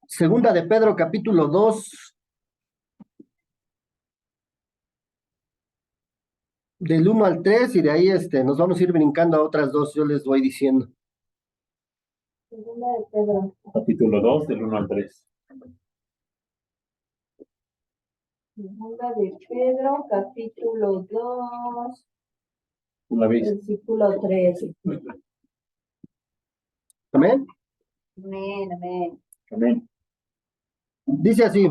Segunda de Pedro, capítulo 2, del 1 al 3, y de ahí nos vamos a ir brincando a otras dos, yo les voy diciendo. Segunda de Pedro. Capítulo 2, del 1 al 3. Segunda de Pedro, capítulo 2, Una vez. versículo 3. ¿Amén? Amén, amén. Amén. Dice así: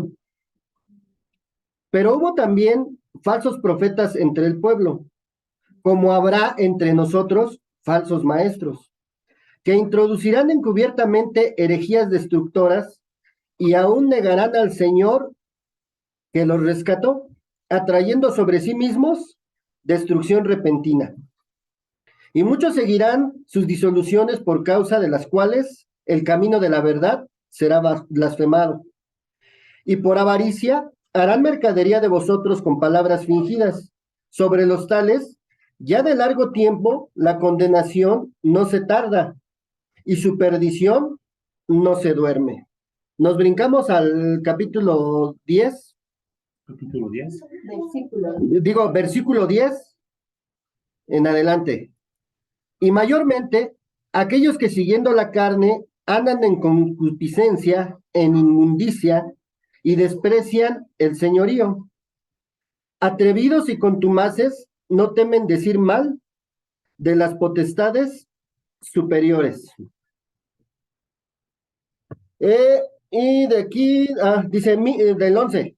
pero hubo también falsos profetas entre el pueblo, como habrá entre nosotros falsos maestros, que introducirán encubiertamente herejías destructoras y aún negarán al Señor que los rescató, atrayendo sobre sí mismos destrucción repentina. Y muchos seguirán sus disoluciones, por causa de las cuales el camino de la verdad será blasfemado. Y por avaricia harán mercadería de vosotros con palabras fingidas. Sobre los tales, ya de largo tiempo, la condenación no se tarda y su perdición no se duerme. Nos brincamos al capítulo 10, Capítulo 10. versículo 10 en adelante. Y mayormente, aquellos que siguiendo la carne andan en concupiscencia, en inmundicia, y desprecian el señorío. Atrevidos y contumaces, no temen decir mal de las potestades superiores. Y de aquí, dice del 11.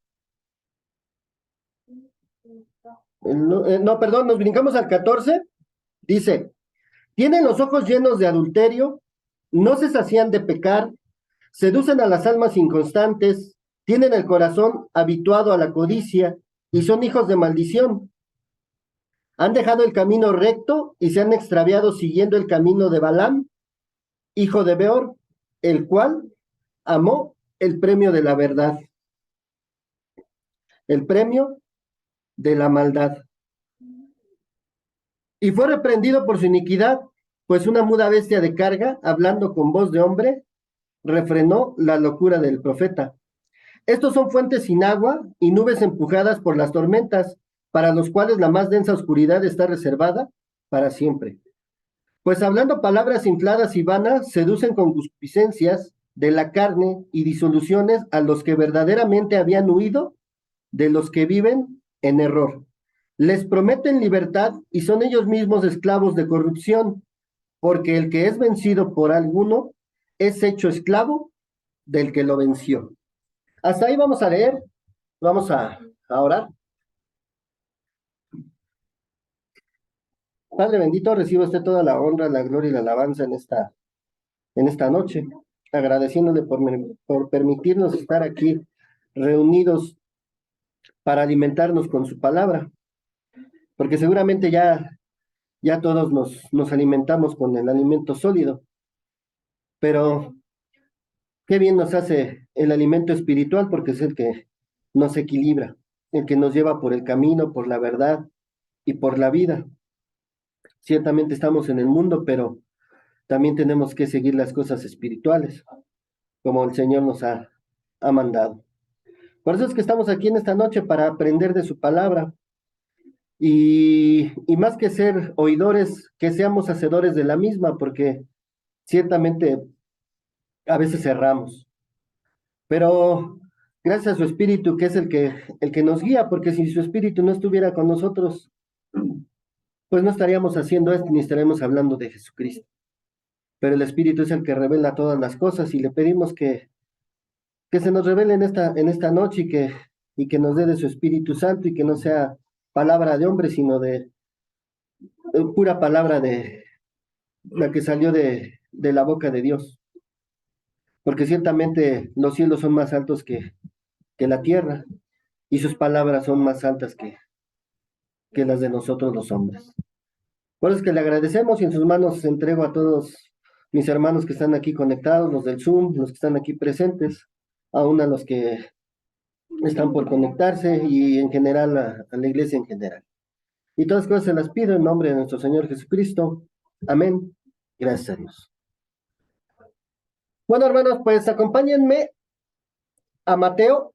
No, perdón, nos brincamos al 14. Dice: tienen los ojos llenos de adulterio, no se sacían de pecar, seducen a las almas inconstantes, tienen el corazón habituado a la codicia y son hijos de maldición. Han dejado el camino recto y se han extraviado siguiendo el camino de Balaam, hijo de Beor, el cual amó el premio de la verdad, el premio de la maldad. Y fue reprendido por su iniquidad, pues una muda bestia de carga, hablando con voz de hombre, refrenó la locura del profeta. Estos son fuentes sin agua y nubes empujadas por las tormentas, para los cuales la más densa oscuridad está reservada para siempre. Pues hablando palabras infladas y vanas, seducen con concupiscencias de la carne y disoluciones a los que verdaderamente habían huido de los que viven en error. Les prometen libertad y son ellos mismos esclavos de corrupción, porque el que es vencido por alguno es hecho esclavo del que lo venció. Hasta ahí vamos a leer, vamos a orar. Padre bendito, reciba usted toda la honra, la gloria y la alabanza en esta noche, agradeciéndole por permitirnos estar aquí reunidos para alimentarnos con su palabra, porque seguramente ya todos nos alimentamos con el alimento sólido, pero qué bien nos hace el alimento espiritual, porque es el que nos equilibra, el que nos lleva por el camino, por la verdad y por la vida. Ciertamente estamos en el mundo, pero también tenemos que seguir las cosas espirituales, como el Señor nos ha mandado. Por eso es que estamos aquí en esta noche, para aprender de su palabra, y más que ser oidores, que seamos hacedores de la misma, porque ciertamente a veces erramos, pero gracias a su Espíritu, que es el que nos guía, porque si su Espíritu no estuviera con nosotros, pues no estaríamos haciendo esto, ni estaríamos hablando de Jesucristo. Pero el Espíritu es el que revela todas las cosas, y le pedimos que se nos revele en esta noche, y que nos dé de su Espíritu Santo, y que no sea palabra de hombre, sino de pura palabra de la que salió de la boca de Dios. Porque ciertamente los cielos son más altos que la tierra, y sus palabras son más altas que las de nosotros los hombres. Por eso es que le agradecemos, y en sus manos entrego a todos mis hermanos que están aquí conectados, los del Zoom, los que están aquí presentes, aún a los que están por conectarse, y en general a la iglesia en general. Y todas las cosas se las pido en nombre de nuestro Señor Jesucristo. Amén. Gracias a Dios. Bueno, hermanos, pues acompáñenme a Mateo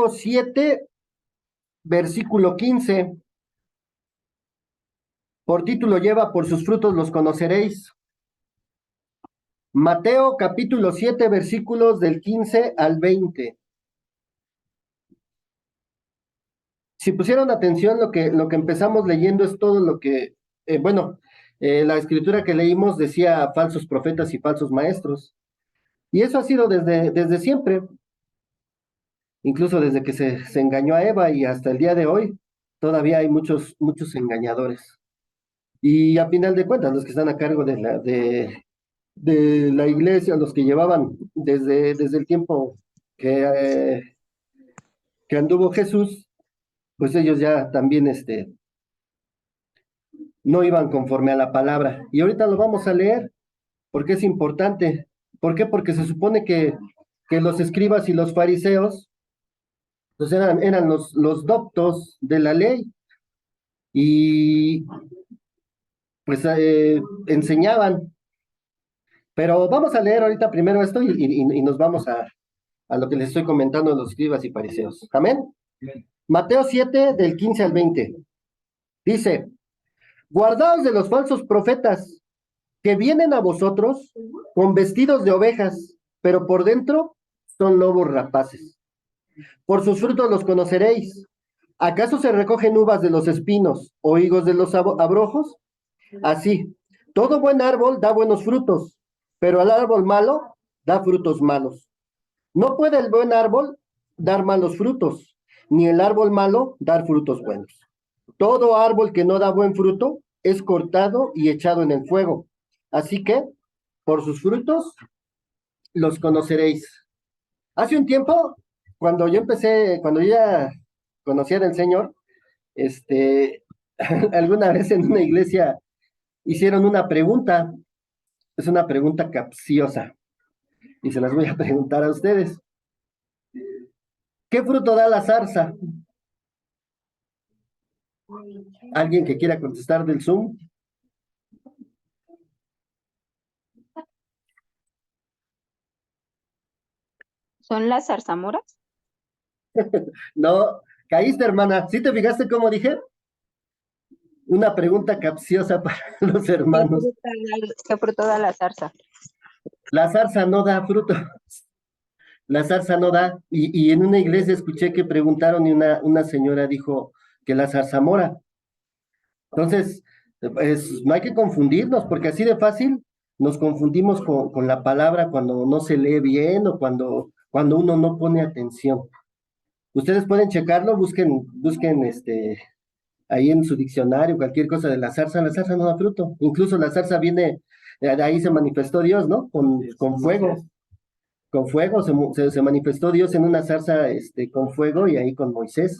7, versículo 15. Por título lleva, por sus frutos los conoceréis. Mateo capítulo 7, versículos del 15 al 20. Si pusieron atención, lo que empezamos leyendo es todo lo que, bueno, la escritura que leímos decía falsos profetas y falsos maestros. Y eso ha sido desde siempre, incluso desde que se engañó a Eva y hasta el día de hoy, todavía hay muchos engañadores. Y a final de cuentas, los que están a cargo de la iglesia, los que llevaban desde el tiempo que, que anduvo Jesús, pues ellos ya también no iban conforme a la palabra. Y ahorita lo vamos a leer porque es importante. ¿Por qué? Porque se supone que los escribas y los fariseos pues eran los doctos de la ley y pues enseñaban. Pero vamos a leer ahorita primero esto y nos vamos a lo que les estoy comentando de los escribas y fariseos. Amén. Mateo 7, del 15 al 20. Dice, guardaos de los falsos profetas que vienen a vosotros con vestidos de ovejas, pero por dentro son lobos rapaces. Por sus frutos los conoceréis. ¿Acaso se recogen uvas de los espinos o higos de los abrojos? Así, todo buen árbol da buenos frutos, pero el árbol malo da frutos malos. No puede el buen árbol dar malos frutos, ni el árbol malo dar frutos buenos. Todo árbol que no da buen fruto es cortado y echado en el fuego. Así que, por sus frutos, los conoceréis. Hace un tiempo, cuando yo ya conocía del Señor, alguna vez en una iglesia hicieron una pregunta, es una pregunta capciosa, y se las voy a preguntar a ustedes. ¿Qué fruto da la zarza? ¿Alguien que quiera contestar del Zoom? ¿Son las zarzamoras? No, caíste, hermana. ¿Sí te fijaste cómo dije? Una pregunta capciosa para los hermanos. ¿Qué fruto da la zarza? La zarza no da fruto. La zarza no da. Y en una iglesia escuché que preguntaron y una señora dijo que la zarzamora. Entonces, no hay que confundirnos, porque así de fácil nos confundimos con la palabra cuando no se lee bien o cuando uno no pone atención. Ustedes pueden checarlo, busquen ahí en su diccionario, cualquier cosa de la zarza no da fruto. Incluso la zarza viene, de ahí se manifestó Dios, ¿no? Con fuego se manifestó Dios en una zarza con fuego y ahí con Moisés.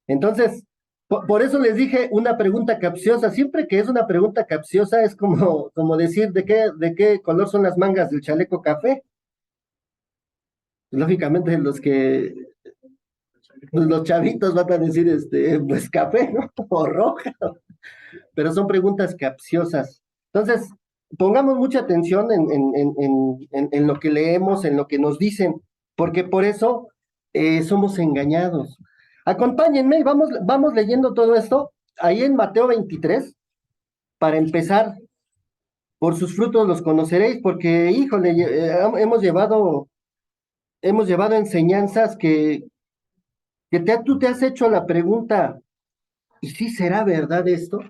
Entonces, por eso les dije una pregunta capciosa. Siempre que es una pregunta capciosa es como decir de qué color son las mangas del chaleco café. Lógicamente los chavitos van a decir pues café, ¿no? O roja, pero son preguntas capciosas. Entonces, pongamos mucha atención en lo que leemos, en lo que nos dicen, porque por eso somos engañados. Acompáñenme y vamos leyendo todo esto ahí en Mateo 23, para empezar. Por sus frutos los conoceréis, porque, híjole, hemos llevado enseñanzas que tú te has hecho la pregunta, ¿y si será verdad esto?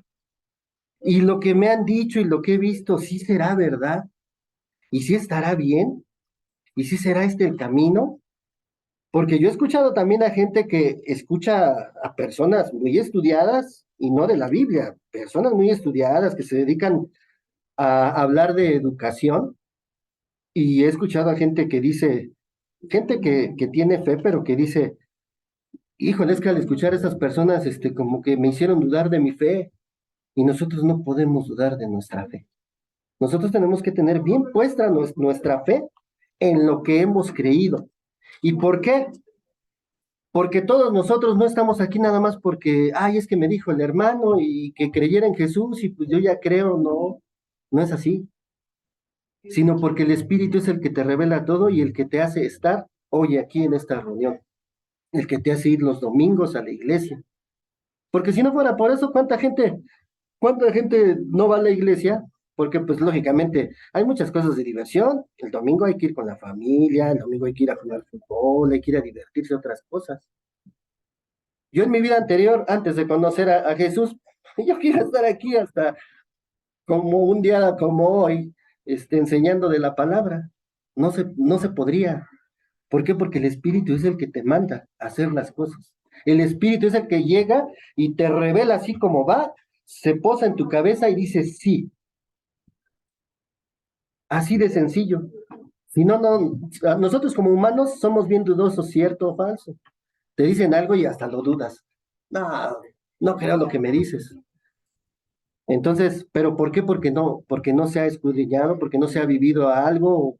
Y lo que me han dicho y lo que he visto, ¿sí será verdad? ¿Y si estará bien? ¿Y si será este el camino? Porque yo he escuchado también a gente que escucha a personas muy estudiadas y no de la Biblia, personas muy estudiadas que se dedican a hablar de educación, y he escuchado a gente que dice, gente que tiene fe, pero que dice, híjole, es que al escuchar a esas personas, como que me hicieron dudar de mi fe, y nosotros no podemos dudar de nuestra fe. Nosotros tenemos que tener bien puesta nuestra fe en lo que hemos creído. ¿Y por qué? Porque todos nosotros no estamos aquí nada más porque, ay, es que me dijo el hermano y que creyera en Jesús y pues yo ya creo, no, no es así. sino porque el Espíritu es el que te revela todo y el que te hace estar hoy aquí en esta reunión, el que te hace ir los domingos a la iglesia. Porque si no fuera por eso, cuánta gente no va a la iglesia? Porque pues lógicamente hay muchas cosas de diversión. El domingo hay que ir con la familia, el domingo hay que ir a jugar fútbol, hay que ir a divertirse otras cosas. Yo en mi vida anterior, antes de conocer a Jesús, yo quiero estar aquí hasta como un día como hoy, enseñando de la palabra. No se podría. ¿Por qué? Porque el Espíritu es el que te manda a hacer las cosas. El Espíritu es el que llega y te revela así como va, se posa en tu cabeza y dice sí. Así de sencillo. Si no, nosotros como humanos somos bien dudosos, cierto o falso. Te dicen algo y hasta lo dudas. No, no creo lo que me dices. Entonces, ¿pero por qué? Porque no se ha escudriñado, porque no se ha vivido a algo,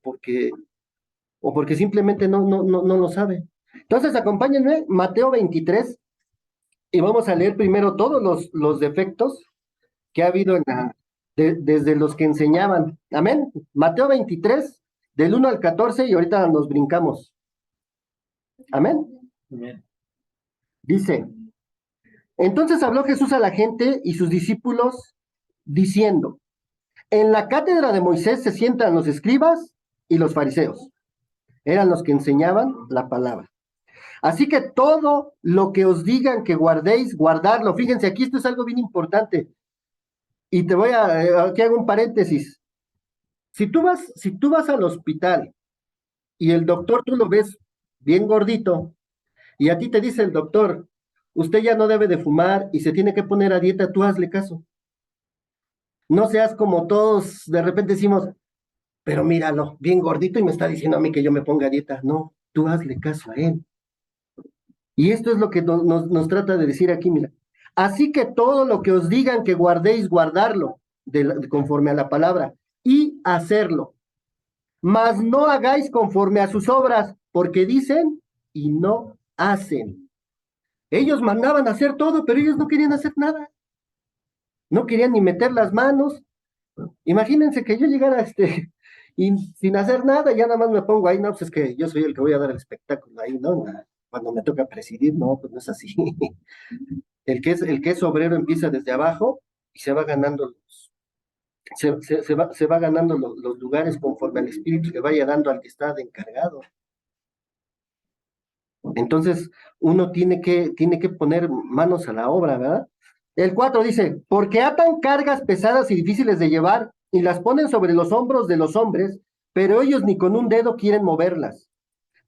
o porque simplemente no lo sabe. Entonces, acompáñenme, Mateo 23, y vamos a leer primero todos los defectos que ha habido desde los que enseñaban. Amén. Mateo 23, del 1 al 14, y ahorita nos brincamos. Amén. Amén. Dice, entonces habló Jesús a la gente y sus discípulos diciendo, en la cátedra de Moisés se sientan los escribas y los fariseos. Eran los que enseñaban la palabra. Así que todo lo que os digan que guardéis, guardarlo. Fíjense, aquí esto es algo bien importante. Y aquí hago un paréntesis. Si tú vas al hospital y el doctor tú lo ves bien gordito y a ti te dice el doctor, usted ya no debe de fumar y se tiene que poner a dieta, tú hazle caso. No seas como todos, de repente decimos, pero míralo, bien gordito y me está diciendo a mí que yo me ponga a dieta. No, tú hazle caso a él. Y esto es lo que nos trata de decir aquí, mira. Así que todo lo que os digan que guardéis, guardarlo, conforme a la palabra, y hacerlo. Mas no hagáis conforme a sus obras, porque dicen y no hacen. Ellos mandaban a hacer todo, pero ellos no querían hacer nada. No querían ni meter las manos. Imagínense que yo llegara y sin hacer nada, ya nada más me pongo ahí, no, pues es que yo soy el que voy a dar el espectáculo ahí, ¿no? Cuando me toca presidir, no, pues no es así. El que es obrero empieza desde abajo y se va ganando se va ganando los lugares conforme al espíritu que vaya dando al que está de encargado. Entonces, uno tiene que poner manos a la obra, ¿verdad? El 4 dice, porque atan cargas pesadas y difíciles de llevar y las ponen sobre los hombros de los hombres, pero ellos ni con un dedo quieren moverlas.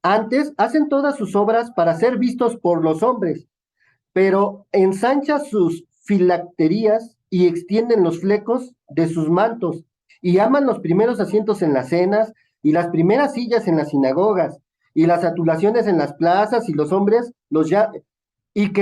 Antes hacen todas sus obras para ser vistos por los hombres, pero ensancha sus filacterías y extienden los flecos de sus mantos, y aman los primeros asientos en las cenas, y las primeras sillas en las sinagogas, y las atulaciones en las plazas, y que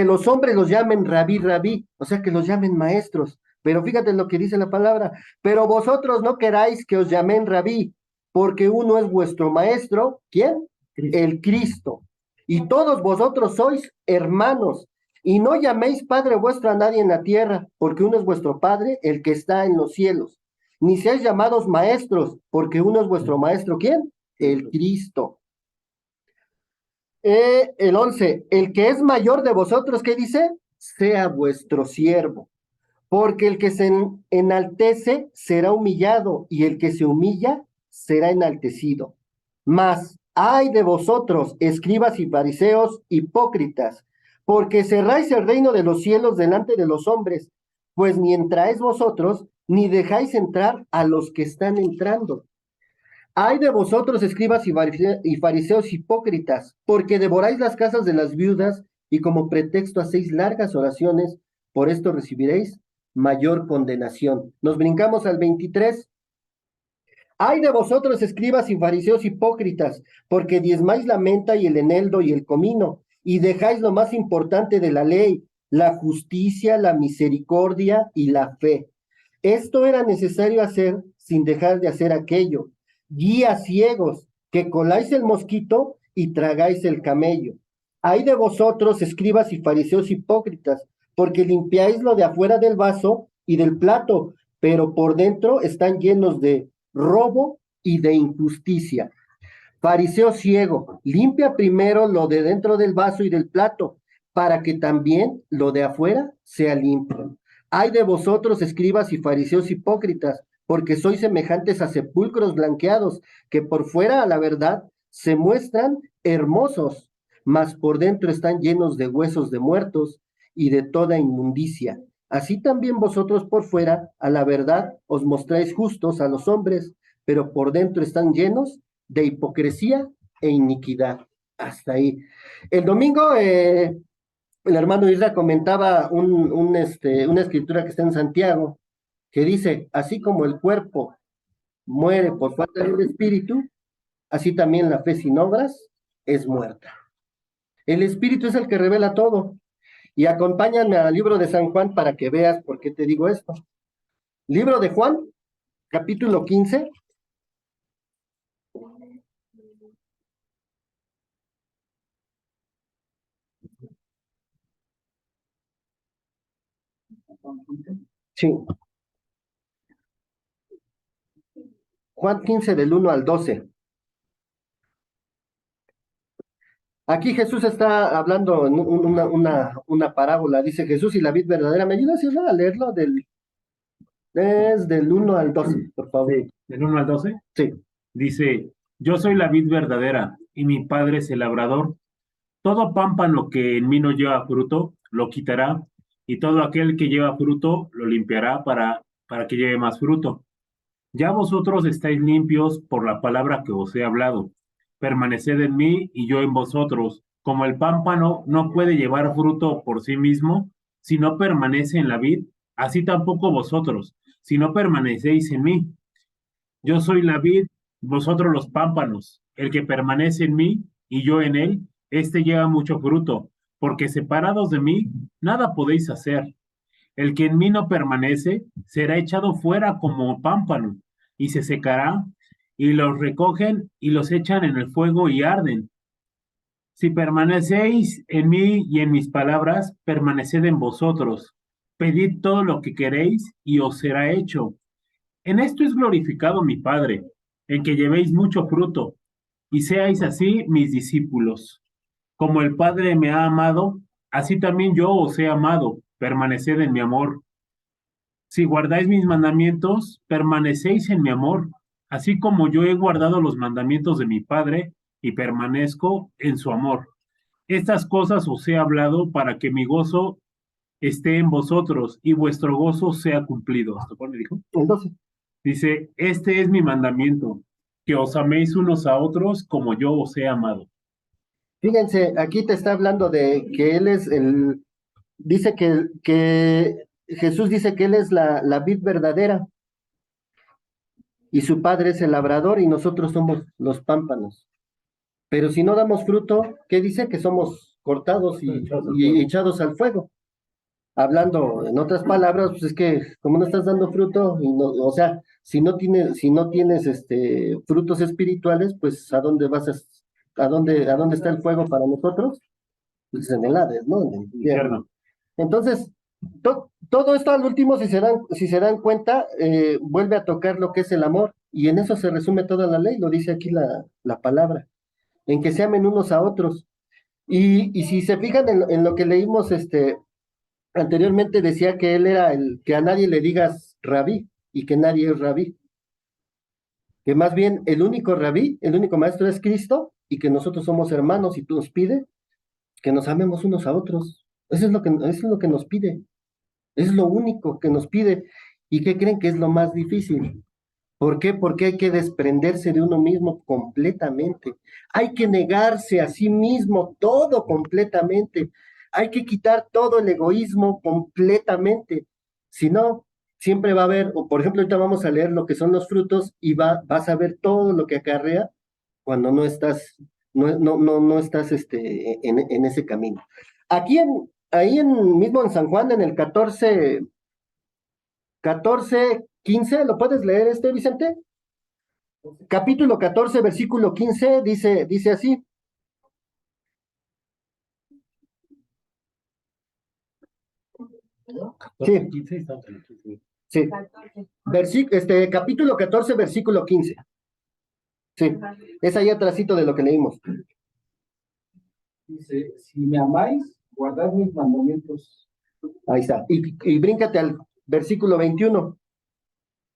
los hombres los llamen rabí, rabí, o sea que los llamen maestros. Pero fíjate lo que dice la palabra, pero vosotros no queráis que os llamen rabí, porque uno es vuestro maestro, ¿quién? El Cristo. Y todos vosotros sois hermanos. Y no llaméis Padre vuestro a nadie en la tierra, porque uno es vuestro Padre, el que está en los cielos. Ni seáis llamados maestros, porque uno es vuestro maestro, ¿quién? El Cristo. El 11, el que es mayor de vosotros, ¿qué dice? Sea vuestro siervo. Porque el que se enaltece será humillado, y el que se humilla será enaltecido. Mas, ay de vosotros, escribas y fariseos, hipócritas, porque cerráis el reino de los cielos delante de los hombres, pues ni entráis vosotros, ni dejáis entrar a los que están entrando. Ay de vosotros, escribas y fariseos hipócritas, porque devoráis las casas de las viudas, y como pretexto hacéis largas oraciones, por esto recibiréis mayor condenación. Nos brincamos al 23. Ay de vosotros, escribas y fariseos hipócritas, porque diezmáis la menta y el eneldo y el comino, y dejáis lo más importante de la ley, la justicia, la misericordia y la fe. Esto era necesario hacer sin dejar de hacer aquello. Guías ciegos, que coláis el mosquito y tragáis el camello. Ay de vosotros, escribas y fariseos hipócritas, porque limpiáis lo de afuera del vaso y del plato, pero por dentro están llenos de robo y de injusticia. Fariseo ciego, limpia primero lo de dentro del vaso y del plato, para que también lo de afuera sea limpio. Ay de vosotros, escribas y fariseos hipócritas, porque sois semejantes a sepulcros blanqueados, que por fuera, a la verdad, se muestran hermosos, mas por dentro están llenos de huesos de muertos y de toda inmundicia. Así también vosotros por fuera, a la verdad, os mostráis justos a los hombres, pero por dentro están llenos de hipocresía e iniquidad. Hasta ahí. El domingo, el hermano Isra comentaba una escritura que está en Santiago, que dice, así como el cuerpo muere por falta del espíritu, así también la fe sin obras es muerta. El espíritu es el que revela todo. Y acompáñame al libro de San Juan para que veas por qué te digo esto. Libro de Juan, capítulo 15. Sí. Juan 15 del 1 al 12. Aquí Jesús está hablando en una parábola. Dice Jesús y la vid verdadera. ¿Me ayudas a leerlo desde el 1 al 12, por favor? Sí, del 1 al 12. Sí. Dice, yo soy la vid verdadera y mi padre es el labrador. Todo pámpano que en mí no lleva fruto, lo quitará, y todo aquel que lleva fruto, lo limpiará para que lleve más fruto. Ya vosotros estáis limpios por la palabra que os he hablado. Permaneced en mí y yo en vosotros. Como el pámpano no puede llevar fruto por sí mismo, si no permanece en la vid, así tampoco vosotros, si no permanecéis en mí. Yo soy la vid, vosotros los pámpanos. El que permanece en mí y yo en él, éste lleva mucho fruto, porque separados de mí, nada podéis hacer. El que en mí no permanece será echado fuera como pámpano y se secará, y los recogen y los echan en el fuego y arden. Si permanecéis en mí y en mis palabras, permaneced en vosotros. Pedid todo lo que queréis y os será hecho. En esto es glorificado mi Padre, en que llevéis mucho fruto y seáis así mis discípulos. Como el Padre me ha amado, así también yo os he amado. Permaneced en mi amor. Si guardáis mis mandamientos, permanecéis en mi amor, así como yo he guardado los mandamientos de mi Padre y permanezco en su amor. Estas cosas os he hablado para que mi gozo esté en vosotros y vuestro gozo sea cumplido. ¿Hasta cuándo dijo? Entonces, Dice, este es mi mandamiento, que os améis unos a otros como yo os he amado. fíjense, aquí te está hablando de que él es dice que Jesús dice que él es la vid verdadera y su padre es el labrador y nosotros somos los pámpanos. Pero si no damos fruto, ¿qué dice? Que somos cortados y echados al fuego. Hablando en otras palabras, pues es que como no estás dando fruto, y no, o sea, si no tienes frutos espirituales, pues ¿a dónde a dónde está el fuego para nosotros? Pues en el Hades, ¿no? En el infierno. Infierno. Entonces, todo esto al último, si se dan cuenta, vuelve a tocar lo que es el amor, y en eso se resume toda la ley, lo dice aquí la palabra, en que se amen unos a otros. Y si se fijan en lo que leímos, anteriormente decía que él era que a nadie le digas rabí, y que nadie es rabí, que más bien el único rabí, el único maestro es Cristo, y que nosotros somos hermanos, y tú nos pide que nos amemos unos a otros. Eso es lo que nos pide. Es lo único que nos pide. ¿Y qué creen que es lo más difícil? ¿Por qué? Porque hay que desprenderse de uno mismo completamente. Hay que negarse a sí mismo todo completamente. Hay que quitar todo el egoísmo completamente. Si no, siempre va a haber, o por ejemplo, ahorita vamos a leer lo que son los frutos y vas a ver todo lo que acarrea cuando no estás en ese camino. Mismo en San Juan, en el 14:15, ¿lo puedes leer, Vicente? Capítulo 14, versículo 15, dice así. Sí. 15, estamos en el 15. Sí. 14. Capítulo 14, versículo 15. Sí, es ahí atrásito de lo que leímos. Dice, si me amáis, guardad mis mandamientos. Ahí está. Y bríncate al versículo 21.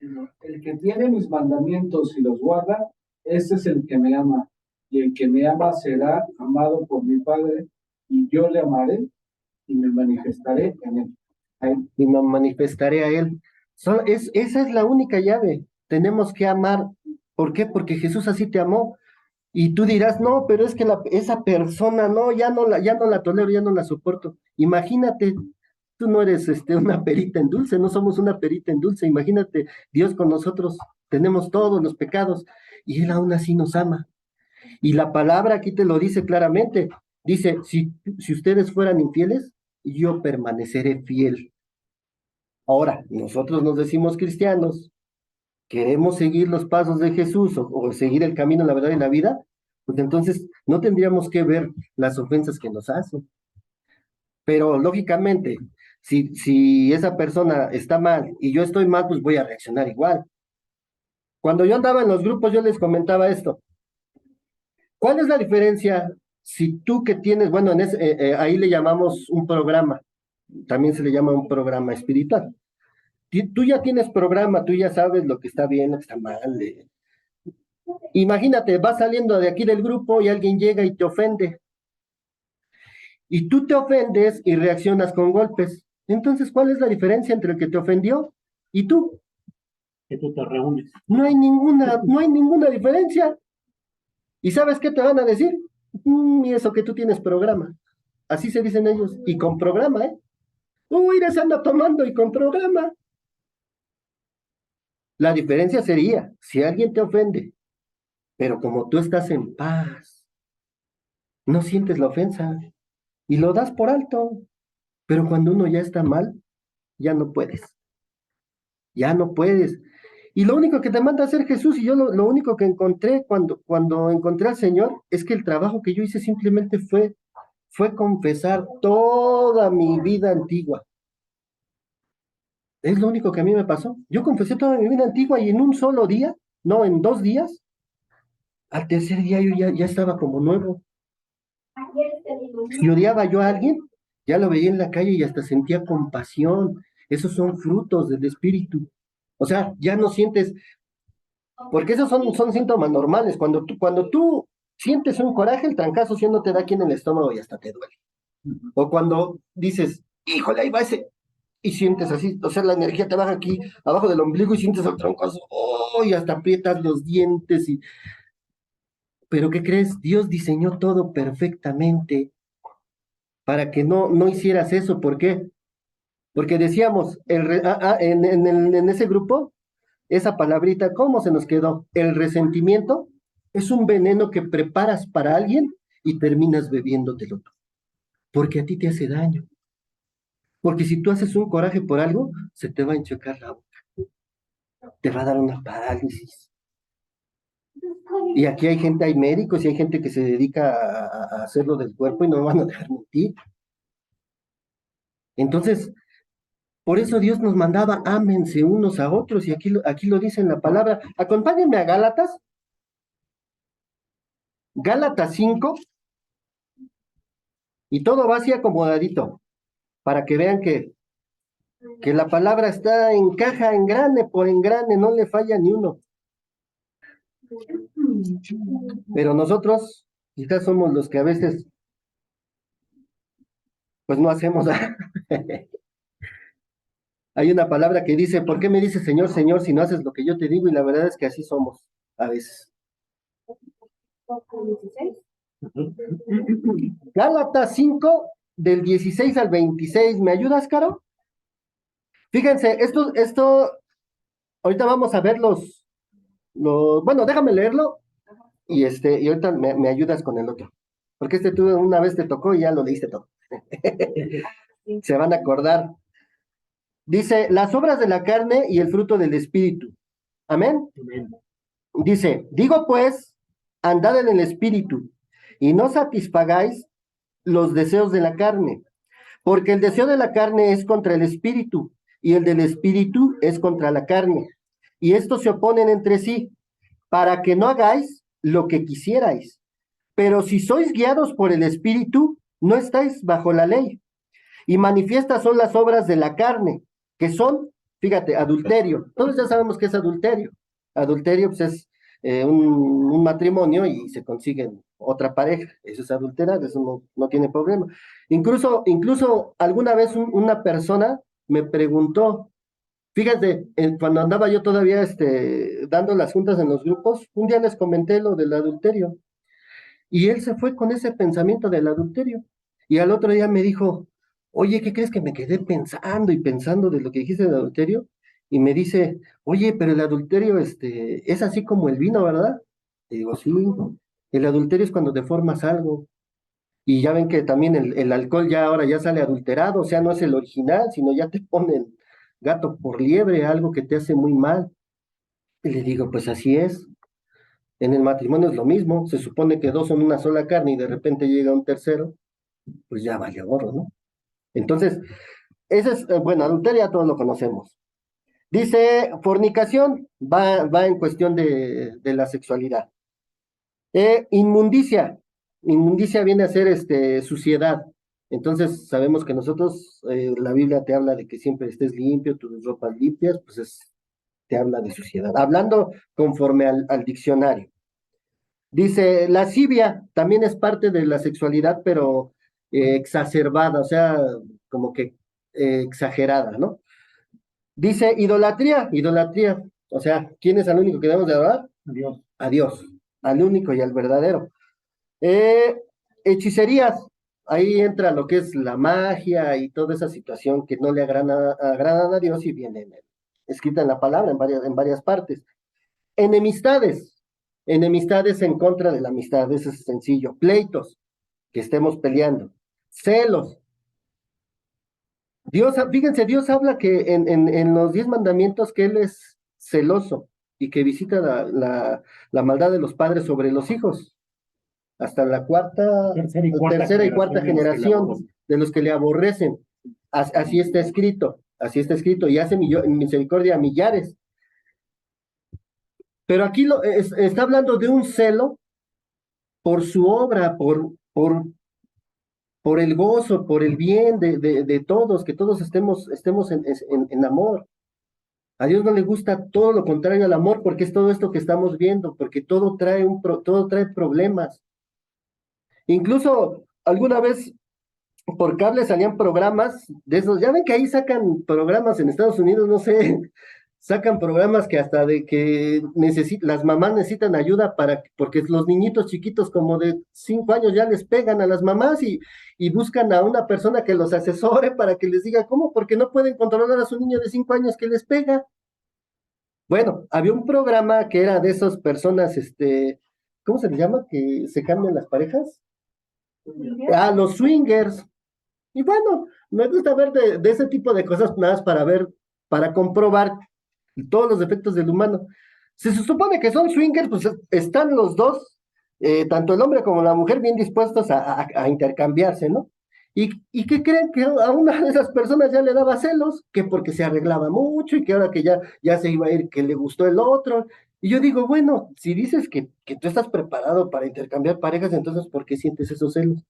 El que tiene mis mandamientos y los guarda, ese es el que me ama. Y el que me ama será amado por mi Padre, y yo le amaré y me manifestaré en él. Y me manifestaré a él. Esa es la única llave. Tenemos que amar. ¿Por qué? Porque Jesús así te amó. Y tú dirás, no, pero es que esa persona, no, ya no la tolero, ya no la soporto. Imagínate, tú no eres una perita en dulce, no somos una perita en dulce. Imagínate, Dios con nosotros, tenemos todos los pecados y Él aún así nos ama. Y la palabra aquí te lo dice claramente. Dice, si ustedes fueran infieles, yo permaneceré fiel. Ahora, nosotros nos decimos cristianos, queremos seguir los pasos de Jesús o seguir el camino, la verdad y la vida, pues entonces no tendríamos que ver las ofensas que nos hacen. Pero lógicamente, si esa persona está mal y yo estoy mal, pues voy a reaccionar igual. Cuando yo andaba en los grupos, yo les comentaba esto. ¿Cuál es la diferencia si tú que tienes, bueno, ahí le llamamos un programa, también se le llama un programa espiritual? Tú ya tienes programa, tú ya sabes lo que está bien, lo que está mal. Imagínate, vas saliendo de aquí del grupo y alguien llega y te ofende. Y tú te ofendes y reaccionas con golpes. Entonces, ¿cuál es la diferencia entre el que te ofendió y tú? Que tú te reúnes. No hay ninguna diferencia. ¿Y sabes qué te van a decir? Y eso que tú tienes programa. Así se dicen ellos. Y con programa, ¿eh? Uy, se anda tomando y con programa. La diferencia sería, si alguien te ofende, pero como tú estás en paz, no sientes la ofensa y lo das por alto. Pero cuando uno ya está mal, ya no puedes. Ya no puedes. Y lo único que te manda a hacer Jesús, y yo lo único que encontré cuando encontré al Señor, es que el trabajo que yo hice simplemente fue confesar toda mi vida antigua. Es lo único que a mí me pasó. Yo confesé toda mi vida antigua y en un solo día, no, en 2 días, al tercer día yo ya estaba como nuevo. Si odiaba yo a alguien, ya lo veía en la calle y hasta sentía compasión. Esos son frutos del Espíritu. O sea, ya no sientes, porque esos son síntomas normales. Cuando tú sientes un coraje, el trancazo sí no te da aquí en el estómago y hasta te duele. O cuando dices, híjole, ahí va ese, y sientes así, o sea, la energía te baja aquí, abajo del ombligo y sientes el trancazo, oh, y hasta aprietas los dientes. Pero ¿qué crees? Dios diseñó todo perfectamente para que no hicieras eso. ¿Por qué? Porque decíamos, en ese grupo, esa palabrita, ¿cómo se nos quedó? El resentimiento es un veneno que preparas para alguien y terminas bebiéndotelo tú, porque a ti te hace daño. Porque si tú haces un coraje por algo, se te va a enchocar la boca, te va a dar una parálisis. Y aquí hay médicos y hay gente que se dedica a hacerlo del cuerpo y no me van a dejar mentir. Entonces, por eso Dios nos mandaba, ámense unos a otros, y aquí lo dice en la palabra. Acompáñenme a Gálatas, Gálatas 5, y todo va así acomodadito, para que vean que la palabra está en caja, engrane por engrane, no le falla ni uno. Pero nosotros quizás somos los que a veces, pues no hacemos. Hay una palabra que dice, ¿por qué me dices Señor, Señor, si no haces lo que yo te digo? Y la verdad es que así somos a veces. 16. Gálatas 5, del 16 al 26. ¿Me ayudas, Caro? Fíjense, ahorita vamos a ver bueno, déjame leerlo y ahorita me ayudas con el otro. Porque tú una vez te tocó y ya lo leíste todo. Se van a acordar. Dice, las obras de la carne y el fruto del Espíritu. Amén. Amén. Dice, digo pues, andad en el Espíritu y no satisfagáis los deseos de la carne, porque el deseo de la carne es contra el Espíritu y el del Espíritu es contra la carne. Y estos se oponen entre sí, para que no hagáis lo que quisierais, pero si sois guiados por el Espíritu, no estáis bajo la ley. Y manifiestas son las obras de la carne, que son, fíjate, adulterio. Todos ya sabemos qué es adulterio. Adulterio, pues, es un matrimonio y se consiguen otra pareja. Eso es adulterar, eso no tiene problema. Incluso alguna vez una persona me preguntó, fíjate, cuando andaba yo todavía dando las juntas en los grupos, un día les comenté lo del adulterio. Y él se fue con ese pensamiento del adulterio. Y al otro día me dijo, oye, ¿qué crees que me quedé pensando y pensando de lo que dijiste del adulterio? Y me dice, oye, pero el adulterio es así como el vino, ¿verdad? Y digo, sí, el adulterio es cuando deformas algo. Y ya ven que también el alcohol ya ahora ya sale adulterado, o sea, no es el original, sino ya te ponen gato por liebre, algo que te hace muy mal. Y le digo, pues así es. En el matrimonio es lo mismo, se supone que dos son una sola carne y de repente llega un tercero, pues ya vale gorro, ¿no? Entonces, ese es, bueno, adulterio ya todos lo conocemos. Dice, fornicación va en cuestión de la sexualidad. Inmundicia, inmundicia viene a ser suciedad. Entonces, sabemos que nosotros, la Biblia te habla de que siempre estés limpio, tus ropas limpias, pues te habla de suciedad. Hablando conforme al diccionario. Dice, lascivia también es parte de la sexualidad, pero exacerbada, o sea, como que exagerada, ¿no? Dice, idolatría, o sea, ¿quién es el único que debemos de adorar? Dios. A Dios, al único y al verdadero. Eh, hechicerías, ahí entra lo que es la magia y toda esa situación que no le agradan a Dios y viene escrita en la palabra en varias partes. Enemistades, enemistades en contra de la amistad, eso es sencillo. Pleitos, que estemos peleando. Celos. Fíjense, Dios habla que en los 10 mandamientos que Él es celoso y que visita la maldad de los padres sobre los hijos, hasta la tercera y cuarta generación de los que le aborrecen. Así está escrito, y hace misericordia a millares. Pero aquí está hablando de un celo por su obra, por el gozo, por el bien de todos, que todos estemos en amor. A Dios no le gusta todo lo contrario al amor, porque es todo esto que estamos viendo, porque todo trae problemas. Incluso alguna vez por cable salían programas de esos, ya ven que ahí sacan programas en Estados Unidos, no sé, sacan programas que hasta de que las mamás necesitan ayuda porque los niñitos chiquitos como de 5 años ya les pegan a las mamás y buscan a una persona que los asesore para que les diga cómo, porque no pueden controlar a su niño de 5 años que les pega. Bueno, había un programa que era de esas personas, ¿cómo se le llama? Que se cambian las parejas. Los swingers. Y bueno, me gusta ver de ese tipo de cosas nada más para comprobar todos los defectos del humano. Si se supone que son swingers, pues están los dos, tanto el hombre como la mujer, bien dispuestos a intercambiarse, ¿no? ¿Y qué creen? Que a una de esas personas ya le daba celos, que porque se arreglaba mucho y que ahora que ya se iba a ir, que le gustó el otro. Y yo digo, bueno, si dices que tú estás preparado para intercambiar parejas, entonces ¿por qué sientes esos celos?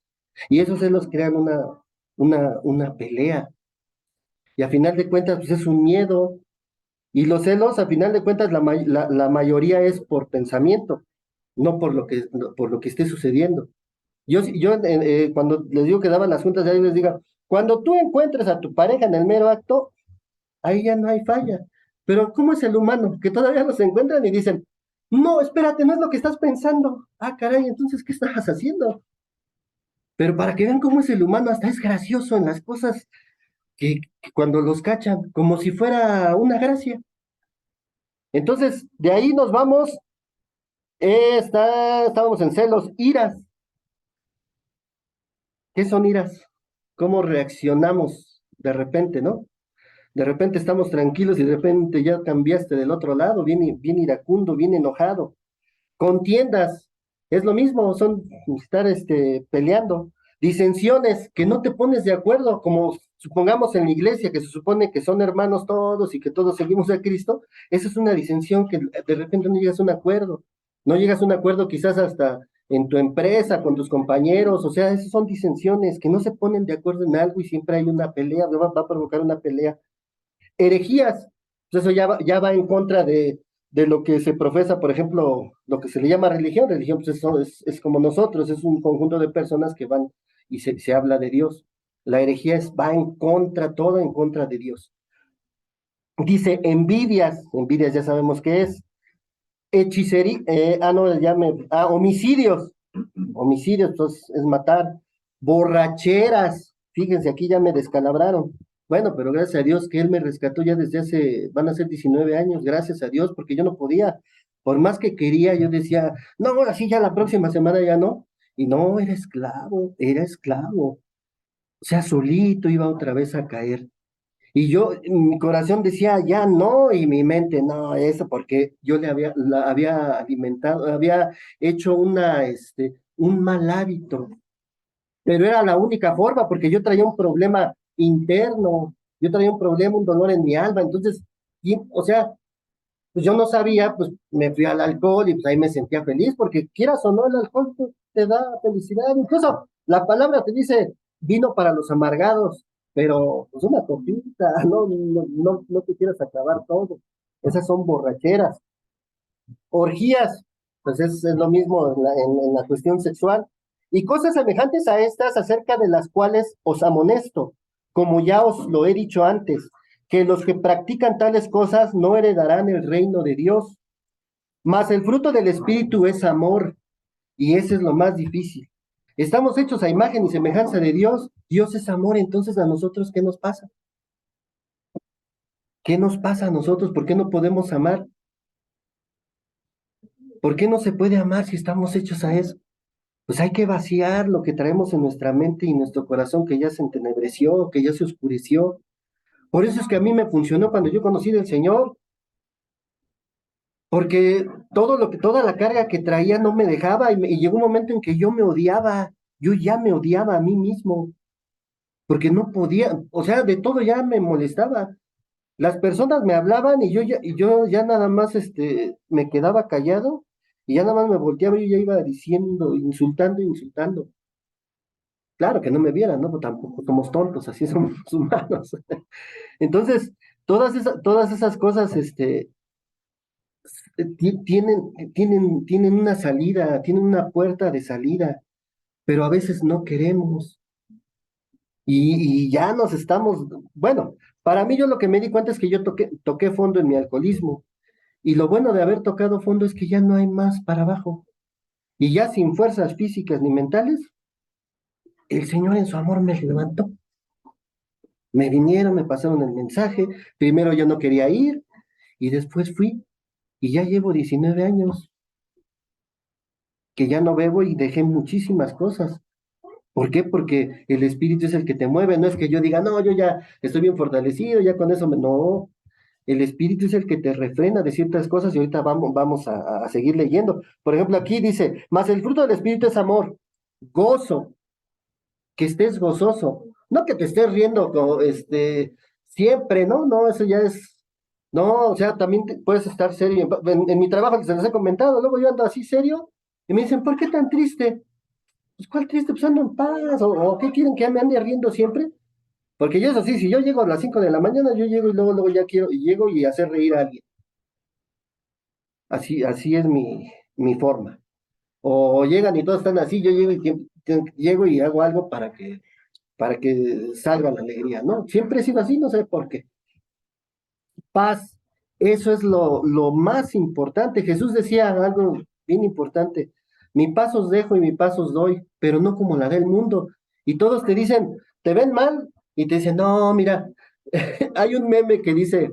Y esos celos crean una pelea. Y a final de cuentas, pues es un miedo. Y los celos, a final de cuentas, la mayoría es por pensamiento, no por lo que esté sucediendo. Yo cuando les digo que daban las juntas, ya les digo, cuando tú encuentres a tu pareja en el mero acto, ahí ya no hay falla. Pero ¿cómo es el humano? Que todavía los encuentran y dicen, no, espérate, no es lo que estás pensando. Ah, caray, entonces, ¿qué estabas haciendo? Pero para que vean cómo es el humano, hasta es gracioso en las cosas que cuando los cachan, como si fuera una gracia. Entonces, de ahí nos vamos, estábamos en celos, iras. ¿Qué son iras? ¿Cómo reaccionamos de repente, no? De repente estamos tranquilos y de repente ya cambiaste del otro lado, bien iracundo, bien enojado. Contiendas, es lo mismo, son estar peleando. Disensiones, que no te pones de acuerdo, como supongamos en la iglesia, que se supone que son hermanos todos y que todos seguimos a Cristo, esa es una disensión que de repente no llegas a un acuerdo. No llegas a un acuerdo quizás hasta en tu empresa, con tus compañeros, o sea, esas son disensiones que no se ponen de acuerdo en algo y siempre hay una pelea, va a provocar una pelea. Herejías, pues eso ya va en contra de lo que se profesa, por ejemplo, lo que se le llama religión. Religión, pues eso es como nosotros, es un conjunto de personas que van y se habla de Dios. La herejía va en contra, todo en contra de Dios. Dice envidias ya sabemos qué es. Hechicería, no, homicidios, pues es matar. Borracheras, fíjense, aquí ya me descalabraron. Bueno, pero gracias a Dios que Él me rescató ya desde van a ser 19 años, gracias a Dios, porque yo no podía, por más que quería, yo decía, no, así ya la próxima semana ya no, y no, era esclavo, o sea, solito iba otra vez a caer. Y yo, mi corazón decía, ya no, y mi mente, no, eso, porque yo la había alimentado, había hecho un mal hábito, pero era la única forma, porque yo traía un problema interno, yo traía un problema, un dolor en mi alma, entonces, o sea, pues yo no sabía, pues me fui al alcohol y pues ahí me sentía feliz, porque quieras o no, el alcohol pues, te da felicidad, incluso la palabra te dice vino para los amargados, pero pues una copita, no te quieras acabar todo, esas son borracheras. Orgías, pues es lo mismo en la cuestión sexual, y cosas semejantes a estas acerca de las cuales os amonesto, como ya os lo he dicho antes, que los que practican tales cosas no heredarán el reino de Dios. Mas el fruto del Espíritu es amor, y ese es lo más difícil. Estamos hechos a imagen y semejanza de Dios. Dios es amor, entonces a nosotros, ¿qué nos pasa? ¿Qué nos pasa a nosotros? ¿Por qué no podemos amar? ¿Por qué no se puede amar si estamos hechos a eso? Pues hay que vaciar lo que traemos en nuestra mente y nuestro corazón que ya se entenebreció, que ya se oscureció. Por eso es que a mí me funcionó cuando yo conocí del Señor, porque toda la carga que traía no me dejaba y llegó un momento en que yo me odiaba, yo ya me odiaba a mí mismo, porque no podía, o sea, de todo ya me molestaba. Las personas me hablaban y yo ya nada más me quedaba callado y ya nada más me volteaba y yo ya iba diciendo, insultando. Claro que no me vieran, ¿no? Pues tampoco somos tontos, así somos los humanos. Entonces, todas esas cosas, tienen una salida, tienen una puerta de salida, pero a veces no queremos y ya nos estamos, bueno, para mí yo lo que me di cuenta es que yo toqué fondo en mi alcoholismo y lo bueno de haber tocado fondo es que ya no hay más para abajo y ya sin fuerzas físicas ni mentales, el Señor en su amor me levantó. Me vinieron, me pasaron el mensaje, primero yo no quería ir y después fui y ya llevo 19 años que ya no bebo y dejé muchísimas cosas. ¿Por qué? Porque el espíritu es el que te mueve, no es que yo diga, no, yo ya estoy bien fortalecido, ya con eso No, el espíritu es el que te refrena de ciertas cosas y ahorita vamos a seguir leyendo. Por ejemplo, aquí dice, mas el fruto del espíritu es amor, gozo, que estés gozoso, no que te estés riendo siempre, ¿no? No, eso ya es, no, o sea, también puedes estar serio. En mi trabajo, que se les he comentado, luego yo ando así serio y me dicen, ¿por qué tan triste? Pues, ¿cuál triste? Pues ando en paz, o ¿qué quieren que me ande riendo siempre? Porque yo eso sí, si yo llego a las 5 de la mañana, yo llego y luego ya quiero, y llego y hacer reír a alguien. Así es mi forma. O llegan y todos están así, yo llego y hago algo para que salga la alegría, ¿no? Siempre he sido así, no sé por qué. Paz, eso es lo más importante. Jesús decía algo bien importante, mi paz os dejo y mi paz os doy, pero no como la del mundo. Y todos te dicen, te ven mal y te dicen, no, mira, hay un meme que dice,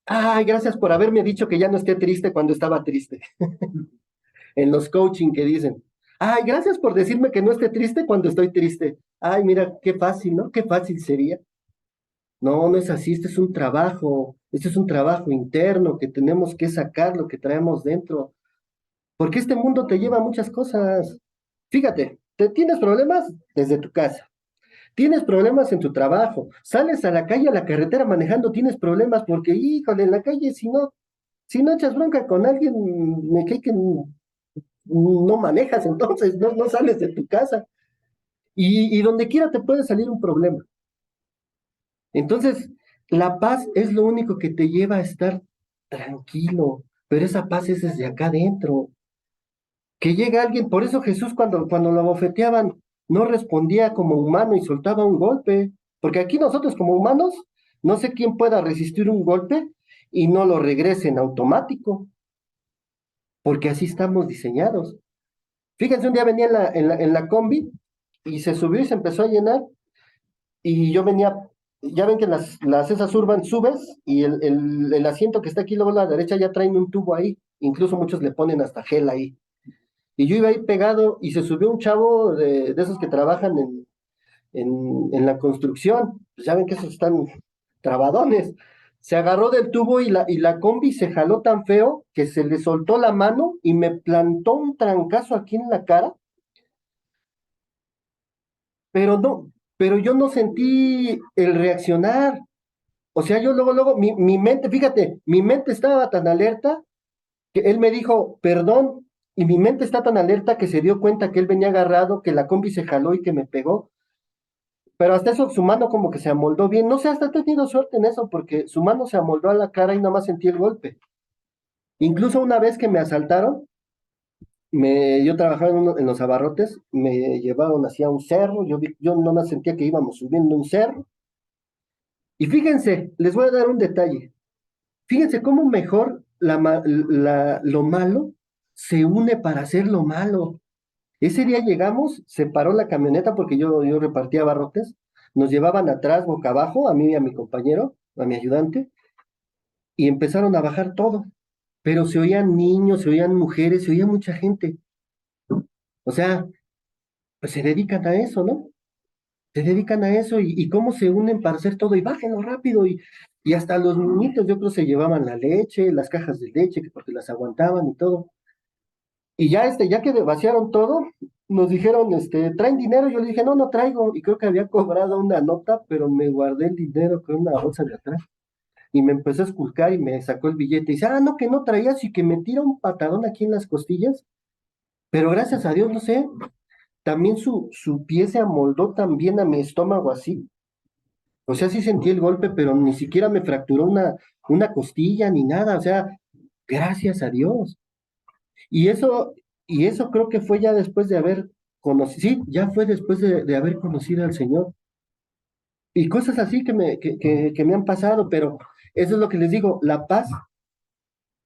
ay, gracias por haberme dicho que ya no esté triste cuando estaba triste. En los coaching que dicen, ay, gracias por decirme que no esté triste cuando estoy triste. Ay, mira, qué fácil, ¿no? Qué fácil sería. No, no es así, este es un trabajo interno que tenemos que sacar lo que traemos dentro, porque este mundo te lleva a muchas cosas. Fíjate, tienes problemas desde tu casa, tienes problemas en tu trabajo, sales a la calle, a la carretera manejando, tienes problemas porque, híjole, en la calle, si no, Si no echas bronca con alguien, me cae que no manejas, entonces no sales de tu casa. Y donde quiera te puede salir un problema. Entonces, la paz es lo único que te lleva a estar tranquilo, pero esa paz es desde acá adentro. Que llega alguien, por eso Jesús cuando lo abofeteaban, no respondía como humano y soltaba un golpe, porque aquí nosotros como humanos, no sé quién pueda resistir un golpe y no lo regrese en automático, porque así estamos diseñados. Fíjense, un día venía en la combi y se subió y se empezó a llenar y yo venía, ya ven que las esas urban subes y el asiento que está aquí luego a la derecha ya traen un tubo ahí, incluso muchos le ponen hasta gel ahí. Y yo iba ahí pegado y se subió un chavo de esos que trabajan en la construcción. Pues ya ven que esos están trabadones. Se agarró del tubo y la combi se jaló tan feo que se le soltó la mano y me plantó un trancazo aquí en la cara, pero no, pero yo no sentí el reaccionar. O sea, yo luego, mi mente, fíjate, mi mente estaba tan alerta que él me dijo, perdón, y mi mente está tan alerta que se dio cuenta que él venía agarrado, que la combi se jaló y que me pegó. Pero hasta eso su mano como que se amoldó bien. No sé, hasta he tenido suerte en eso, porque su mano se amoldó a la cara y nada más sentí el golpe. Incluso una vez que me asaltaron, yo trabajaba en los abarrotes, me llevaron hacia un cerro, yo nada más sentía que íbamos subiendo un cerro. Y fíjense, les voy a dar un detalle. Fíjense cómo mejor lo malo se une para hacer lo malo. Ese día llegamos, se paró la camioneta porque yo repartía abarrotes, nos llevaban atrás, boca abajo, a mí y a mi compañero, a mi ayudante, y empezaron a bajar todo. Pero se oían niños, se oían mujeres, se oía mucha gente. O sea, pues se dedican a eso, ¿no? Se dedican a eso y cómo se unen para hacer todo y bájenlo rápido y hasta los niñitos yo creo se llevaban la leche, las cajas de leche, que porque las aguantaban y todo. Y ya ya que vaciaron todo, nos dijeron, ¿traen dinero? Yo le dije, no traigo. Y creo que había cobrado una nota, pero me guardé el dinero con una bolsa de atrás. Y me empezó a esculcar y me sacó el billete. Y dice, no, que no traías y que me tira un patadón aquí en las costillas. Pero gracias a Dios, no sé, también su pie se amoldó también a mi estómago así. O sea, sí sentí el golpe, pero ni siquiera me fracturó una costilla ni nada. O sea, gracias a Dios. Y eso, y eso creo que fue ya después de haber conocido, sí, ya fue después de haber conocido al Señor. Y cosas así que me han pasado, pero eso es lo que les digo, la paz.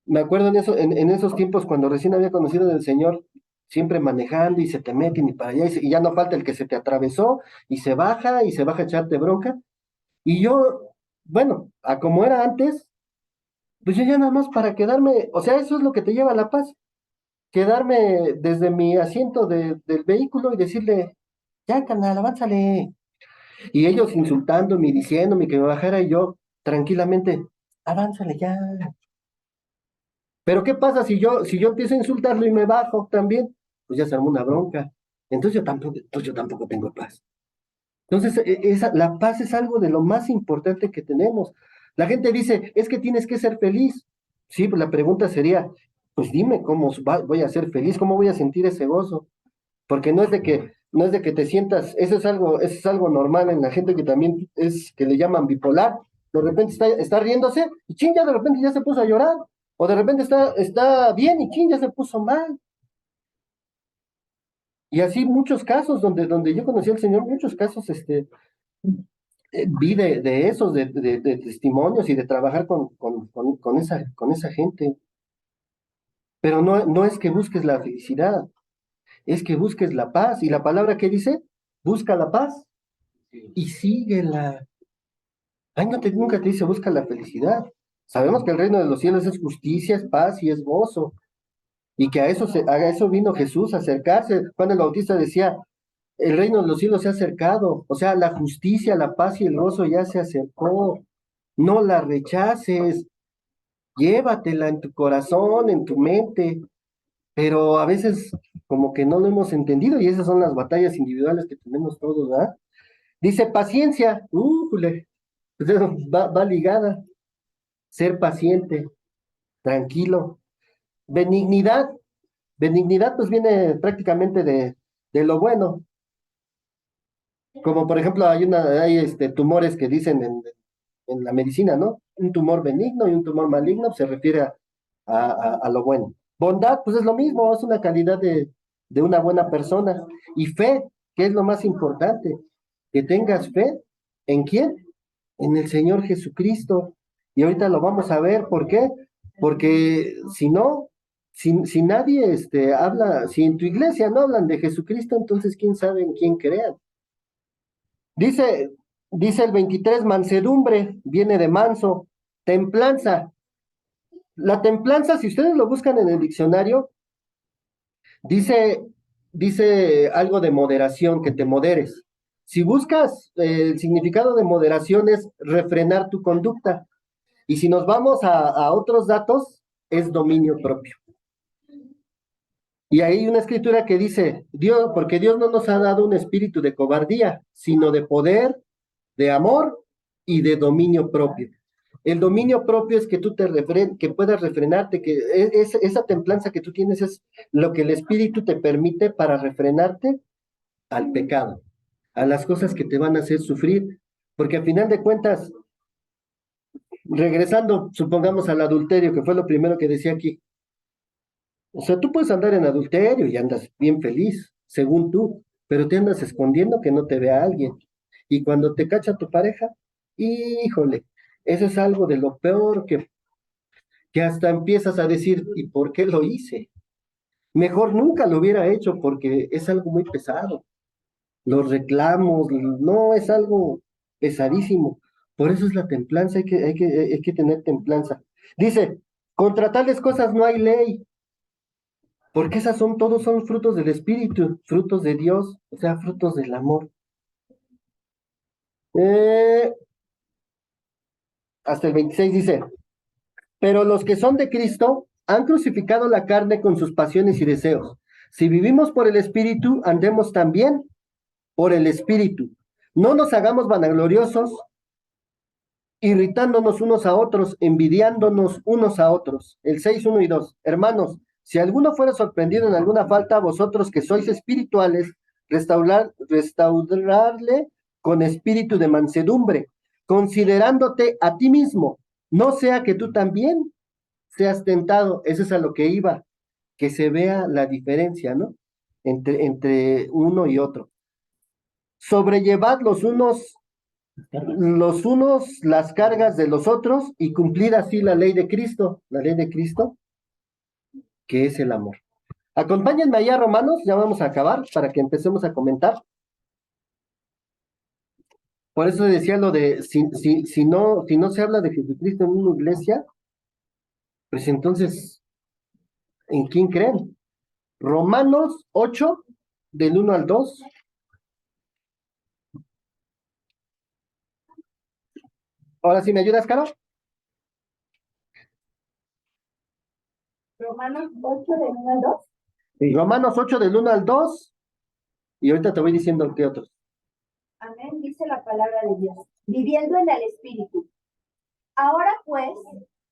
Me acuerdo en esos tiempos cuando recién había conocido al Señor, siempre manejando y se te meten y para allá, y ya no falta el que se te atravesó y se baja a echarte bronca. Y yo, bueno, a como era antes, pues yo ya nada más para quedarme, o sea, eso es lo que te lleva a la paz, quedarme desde mi asiento del vehículo y decirle, ya, canal, avánzale. Y ellos insultándome y diciéndome que me bajara y yo tranquilamente, avánzale ya. Pero ¿qué pasa si yo empiezo a insultarlo y me bajo también? Pues ya se armó una bronca. Entonces yo tampoco tengo paz. Entonces, la paz es algo de lo más importante que tenemos. La gente dice, es que tienes que ser feliz. Sí, pues la pregunta sería, pues dime cómo voy a ser feliz, cómo voy a sentir ese gozo. Porque no es de que te sientas, eso es algo normal en la gente que también que le llaman bipolar. De repente está riéndose y ching, ya de repente ya se puso a llorar. O de repente está bien y ching, ya se puso mal. Y así muchos casos donde yo conocí al Señor, muchos casos vi de esos, de testimonios y de trabajar con esa gente. Pero no es que busques la felicidad, es que busques la paz. Y la palabra que dice, busca la paz y síguela. Ay, nunca te dice busca la felicidad. Sabemos que el reino de los cielos es justicia, es paz y es gozo. Y que a eso vino Jesús a acercarse. Juan el Bautista decía, el reino de los cielos se ha acercado. O sea, la justicia, la paz y el gozo ya se acercó. No la rechaces, llévatela en tu corazón, en tu mente. Pero a veces como que no lo hemos entendido y esas son las batallas individuales que tenemos todos, ¿verdad? Dice paciencia, va ligada, ser paciente. tranquilo. Benignidad. Benignidad pues viene prácticamente de lo bueno. Como por ejemplo hay tumores que dicen en la medicina, ¿no? Un tumor benigno y un tumor maligno se refiere a lo bueno. Bondad, pues es lo mismo, es una calidad de una buena persona. Y fe, que es lo más importante, que tengas fe, ¿en quién? En el Señor Jesucristo. Y ahorita lo vamos a ver, ¿por qué? Porque si no, si nadie habla, si en tu iglesia no hablan de Jesucristo, entonces quién sabe en quién crean. Dice, dice el 23, mansedumbre, viene de manso, templanza. La templanza, si ustedes lo buscan en el diccionario, dice, dice algo de moderación, que te moderes. Si buscas el significado de moderación es refrenar tu conducta. Y si nos vamos a otros datos, es dominio propio. Y hay una escritura que dice, Dios, porque Dios no nos ha dado un espíritu de cobardía, sino de poder, de amor y de dominio propio. El dominio propio es que tú que puedas refrenarte, que esa templanza que tú tienes es lo que el espíritu te permite para refrenarte al pecado, a las cosas que te van a hacer sufrir, porque al final de cuentas, regresando, supongamos al adulterio, que fue lo primero que decía aquí, o sea, tú puedes andar en adulterio y andas bien feliz, según tú, pero te andas escondiendo que no te vea alguien. Y cuando te cacha tu pareja, híjole, eso es algo de lo peor que hasta empiezas a decir, ¿y por qué lo hice? Mejor nunca lo hubiera hecho porque es algo muy pesado. Los reclamos, no, es algo pesadísimo. Por eso es la templanza, hay que tener templanza. Dice, contra tales cosas no hay ley, porque todos son frutos del Espíritu, frutos de Dios, o sea, frutos del amor. Eh, Hasta el 26 dice, pero los que son de Cristo han crucificado la carne con sus pasiones y deseos. Si vivimos por el Espíritu, andemos también por el Espíritu. No nos hagamos vanagloriosos, irritándonos unos a otros, envidiándonos unos a otros. El 6, 1 y 2. Hermanos, si alguno fuera sorprendido en alguna falta, vosotros que sois espirituales, restaurarle con espíritu de mansedumbre, considerándote a ti mismo, no sea que tú también seas tentado. Eso es a lo que iba, que se vea la diferencia, ¿no? Entre uno y otro. Sobrellevad los unos las cargas de los otros y cumplir así la ley de Cristo, que es el amor. Acompáñenme allá, Romanos, ya vamos a acabar para que empecemos a comentar. Por eso decía lo de, si no se habla de Jesucristo en una iglesia, pues entonces, ¿en quién creen? Romanos 8, del 1 al 2. Ahora sí, ¿me ayudas, Caro? Romanos 8 del 1 al 2. Sí. Romanos 8, del 1 al 2. Y ahorita te voy diciendo qué otros. Amén, dice la palabra de Dios. Viviendo en el Espíritu. Ahora pues,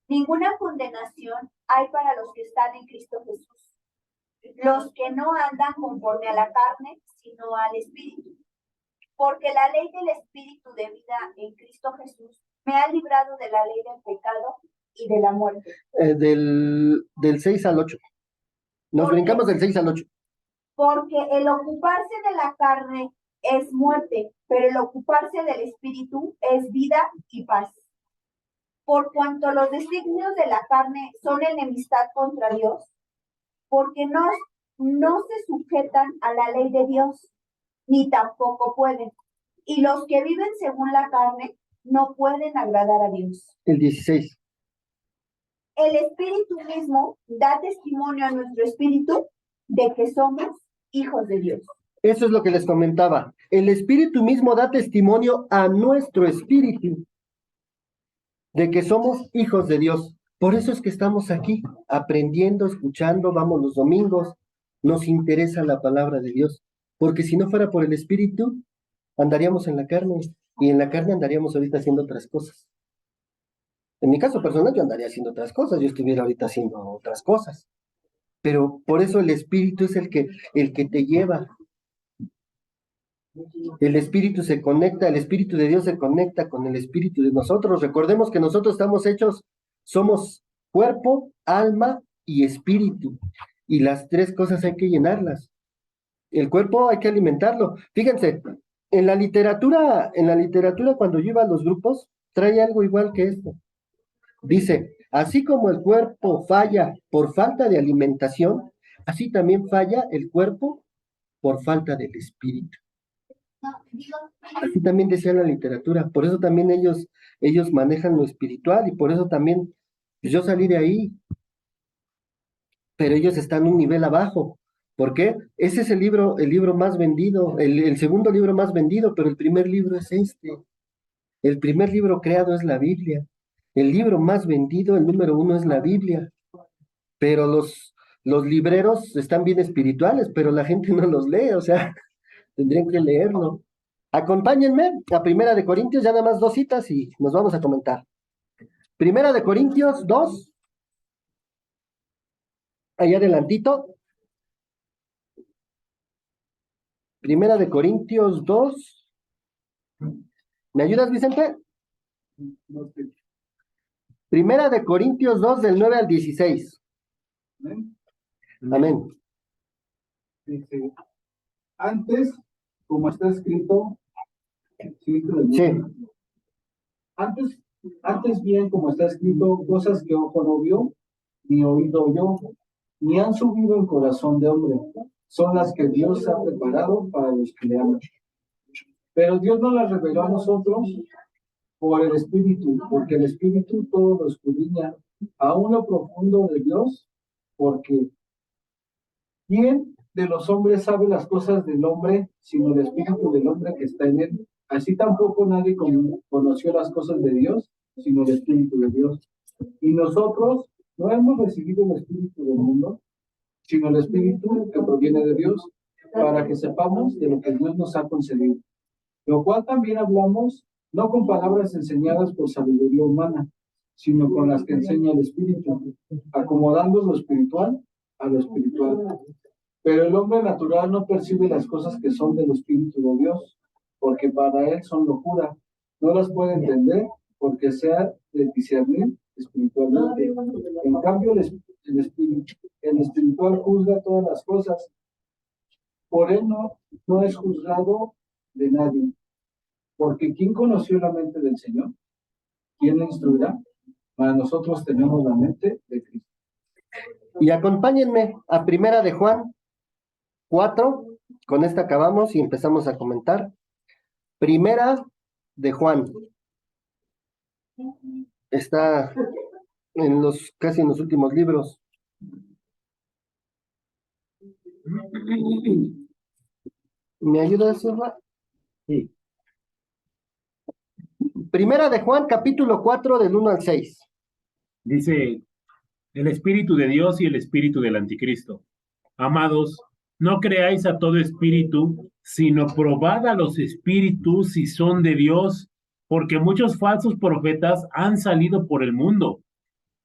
ninguna condenación hay para los que están en Cristo Jesús. Los que no andan conforme a la carne, sino al Espíritu. Porque la ley del Espíritu de vida en Cristo Jesús me ha librado de la ley del pecado y de la muerte. Del 6 al 8. Nos brincamos del 6 al 8. Porque el ocuparse de la carne es muerte, pero el ocuparse del Espíritu es vida y paz. Por cuanto los designios de la carne son enemistad contra Dios, porque no se sujetan a la ley de Dios, ni tampoco pueden. Y los que viven según la carne no pueden agradar a Dios. El 16. El Espíritu mismo da testimonio a nuestro espíritu de que somos hijos de Dios. Eso es lo que les comentaba. El Espíritu mismo da testimonio a nuestro espíritu de que somos hijos de Dios. Por eso es que estamos aquí, aprendiendo, escuchando, vamos los domingos, nos interesa la palabra de Dios, porque si no fuera por el Espíritu, andaríamos en la carne, y en la carne andaríamos ahorita haciendo otras cosas. En mi caso personal, yo andaría haciendo otras cosas, yo estuviera ahorita haciendo otras cosas. Pero por eso el espíritu es el que te lleva. El espíritu se conecta, el espíritu de Dios se conecta con el espíritu de nosotros. Recordemos que nosotros estamos hechos, somos cuerpo, alma y espíritu. Y las tres cosas hay que llenarlas. El cuerpo hay que alimentarlo. Fíjense, en la literatura cuando yo iba a los grupos, trae algo igual que esto. Dice, así como el cuerpo falla por falta de alimentación, así también falla el cuerpo por falta del espíritu. Así también decía la literatura. Por eso también ellos manejan lo espiritual y por eso también pues, yo salí de ahí, pero ellos están un nivel abajo. ¿Por qué? Ese es el libro más vendido, el segundo libro más vendido, pero el primer libro es este. El primer libro creado es la Biblia. El libro más vendido, el número uno es la Biblia. Pero los libreros están bien espirituales, pero la gente no los lee, o sea, tendrían que leerlo. Acompáñenme a Primera de Corintios, ya nada más dos citas y nos vamos a comentar. Primera de Corintios 2, ahí adelantito. Primera de Corintios 2. ¿Me ayudas, Vicente? No sé. Primera de Corintios 2 del 9 al 16. Amén. Amén. Dice, antes, como está escrito, sí, Sí. antes bien, como está escrito, cosas que ojo no vio, ni oído oyó, ni han subido en corazón de hombre, son las que Dios ha preparado para los que le aman. Pero Dios no las reveló a nosotros por el Espíritu, porque el Espíritu todo lo escudriña, aún lo profundo de Dios, porque ¿quién de los hombres sabe las cosas del hombre, sino el Espíritu del hombre que está en él? Así tampoco nadie conoció las cosas de Dios, sino el Espíritu de Dios. Y nosotros no hemos recibido el Espíritu del mundo, sino el Espíritu que proviene de Dios, para que sepamos de lo que Dios nos ha concedido. Lo cual también hablamos, no con palabras enseñadas por sabiduría humana, sino con las que enseña el Espíritu, acomodando lo espiritual a lo espiritual. Pero el hombre natural no percibe las cosas que son del Espíritu de Dios, porque para él son locura. No las puede entender porque sea de discernir espiritualmente. En cambio, el espiritual juzga todas las cosas. Por él no es juzgado de nadie. Porque ¿quién conoció la mente del Señor? ¿Quién le instruirá? Para nosotros tenemos la mente de Cristo. Y acompáñenme a Primera de Juan 4, con esta acabamos y empezamos a comentar. Primera de Juan. Está casi en los últimos libros. ¿Me ayudas, Silva? Sí. Primera de Juan, capítulo 4, del 1 al 6. Dice, el Espíritu de Dios y el Espíritu del Anticristo. Amados, no creáis a todo espíritu, sino probad a los espíritus si son de Dios, porque muchos falsos profetas han salido por el mundo.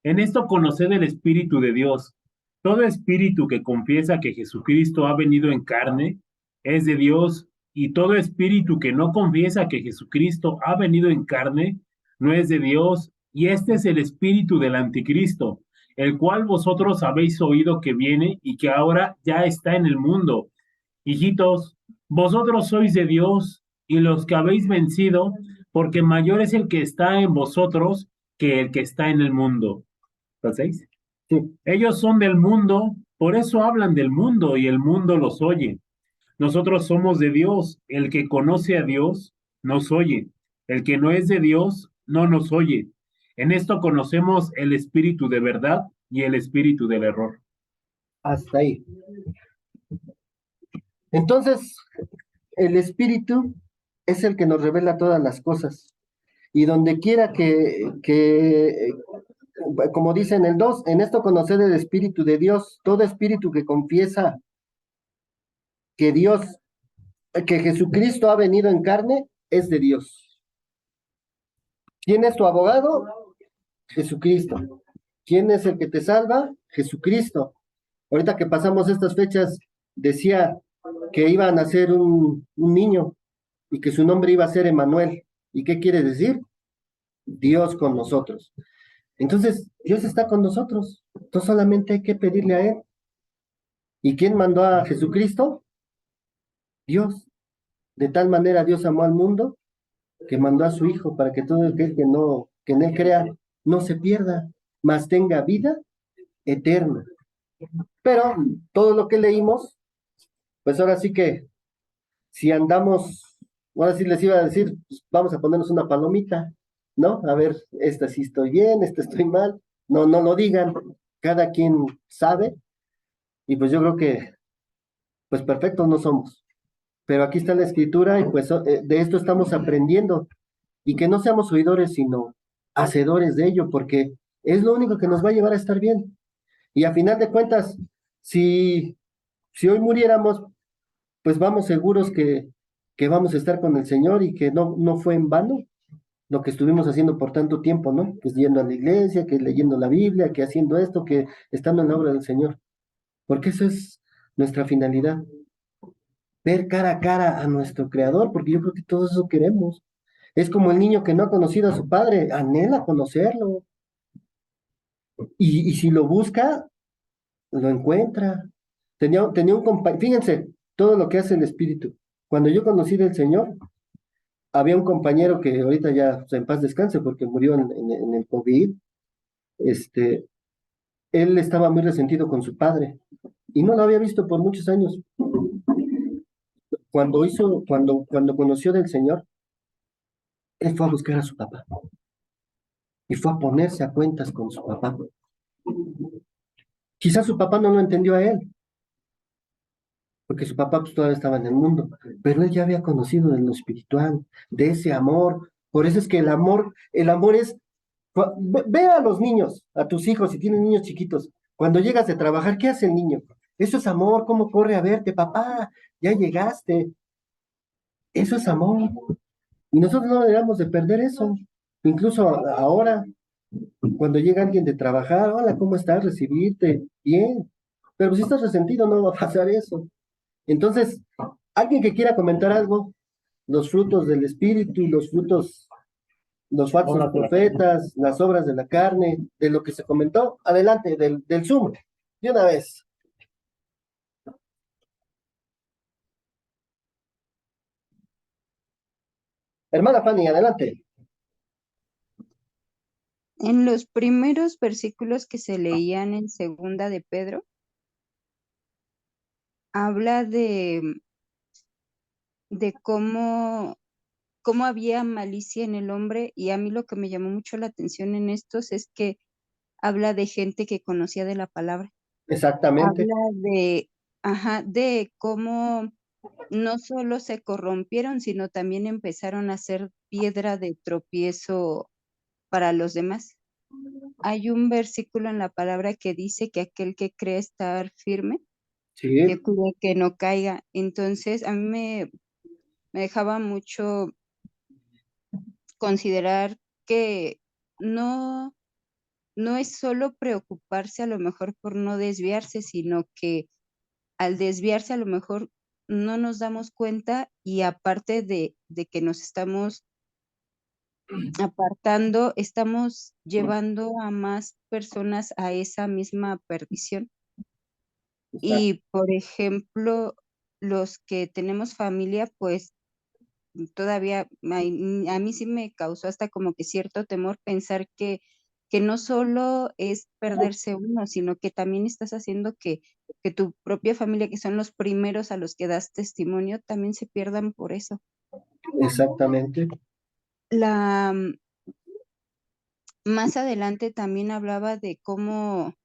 En esto conoced el Espíritu de Dios. Todo espíritu que confiesa que Jesucristo ha venido en carne es de Dios, y todo espíritu que no confiesa que Jesucristo ha venido en carne no es de Dios, y este es el espíritu del anticristo, el cual vosotros habéis oído que viene y que ahora ya está en el mundo. Hijitos, vosotros sois de Dios y los que habéis vencido, porque mayor es el que está en vosotros que el que está en el mundo. ¿6? Sí. Ellos son del mundo, por eso hablan del mundo y el mundo los oye. Nosotros somos de Dios, el que conoce a Dios nos oye, el que no es de Dios no nos oye. En esto conocemos el espíritu de verdad y el espíritu del error. Hasta ahí. Entonces, el espíritu es el que nos revela todas las cosas. Y donde quiera como dice en el 2, en esto conocer el espíritu de Dios, todo espíritu que confiesa que que Jesucristo ha venido en carne, es de Dios. ¿Quién es tu abogado? Jesucristo. ¿Quién es el que te salva? Jesucristo. Ahorita que pasamos estas fechas, decía que iba a nacer un niño y que su nombre iba a ser Emanuel. ¿Y qué quiere decir? Dios con nosotros. Entonces, Dios está con nosotros. Entonces solamente hay que pedirle a Él. ¿Y quién mandó a Jesucristo? Dios. De tal manera Dios amó al mundo que mandó a su Hijo para que todo aquel que no, que en Él crea, no se pierda, mas tenga vida eterna. Pero todo lo que leímos, pues ahora sí que si andamos, ahora sí les iba a decir, pues vamos a ponernos una palomita, ¿no? A ver, esta sí estoy bien, esta estoy mal. No, no lo digan, cada quien sabe, y pues yo creo que, pues perfectos no somos. Pero aquí está la escritura y pues de esto estamos aprendiendo. Y que no seamos oidores, sino hacedores de ello, porque es lo único que nos va a llevar a estar bien. Y a final de cuentas, si, si hoy muriéramos, pues vamos seguros que vamos a estar con el Señor y que no fue en vano lo que estuvimos haciendo por tanto tiempo, ¿no? Pues yendo a la iglesia, que leyendo la Biblia, que haciendo esto, que estando en la obra del Señor. Porque eso es nuestra finalidad, ver cara a cara a nuestro Creador, porque yo creo que todo eso queremos. Es como el niño que no ha conocido a su padre, anhela conocerlo. Y si lo busca, lo encuentra. Tenía un compañero, fíjense, todo lo que hace el Espíritu. Cuando yo conocí del Señor, había un compañero que ahorita ya pues, en paz descanse porque murió en el COVID. Este, él estaba muy resentido con su padre y no lo había visto por muchos años. Cuando conoció del Señor, él fue a buscar a su papá y fue a ponerse a cuentas con su papá. Quizás su papá no lo entendió a él, porque su papá pues, todavía estaba en el mundo, pero él ya había conocido de lo espiritual, de ese amor. Por eso es que el amor es, ve a los niños, a tus hijos, si tienen niños chiquitos, cuando llegas de trabajar, ¿qué hace el niño? Eso es amor, ¿cómo corre a verte, papá? Ya llegaste, eso es amor. Y nosotros no deberíamos de perder eso. Incluso ahora, cuando llega alguien de trabajar, hola, ¿cómo estás? Recibirte, bien. Pero si estás resentido, no va a pasar eso. Entonces, alguien que quiera comentar algo, los frutos del espíritu, los frutos, los falsos profetas, las obras de la carne, de lo que se comentó, adelante, del Zoom, de una vez. Hermana Fanny, adelante. En los primeros versículos que se leían en Segunda de Pedro, habla de cómo había malicia en el hombre, y a mí lo que me llamó mucho la atención en estos es que habla de gente que conocía de la palabra. Exactamente. Habla de cómo no solo se corrompieron, sino también empezaron a ser piedra de tropiezo para los demás. Hay un versículo en la palabra que dice que aquel que cree estar firme, Sí, que cuide que no caiga. Entonces, a mí me dejaba mucho considerar que no, no es solo preocuparse a lo mejor por no desviarse, sino que al desviarse a lo mejor no nos damos cuenta, y aparte de que nos estamos apartando, estamos llevando a más personas a esa misma perdición. exacto. Y por ejemplo, los que tenemos familia, pues todavía a mí sí me causó hasta como que cierto temor pensar que no solo es perderse uno, sino que también estás haciendo que tu propia familia, que son los primeros a los que das testimonio, también se pierdan por eso. Exactamente. La, Más adelante también hablaba de cómo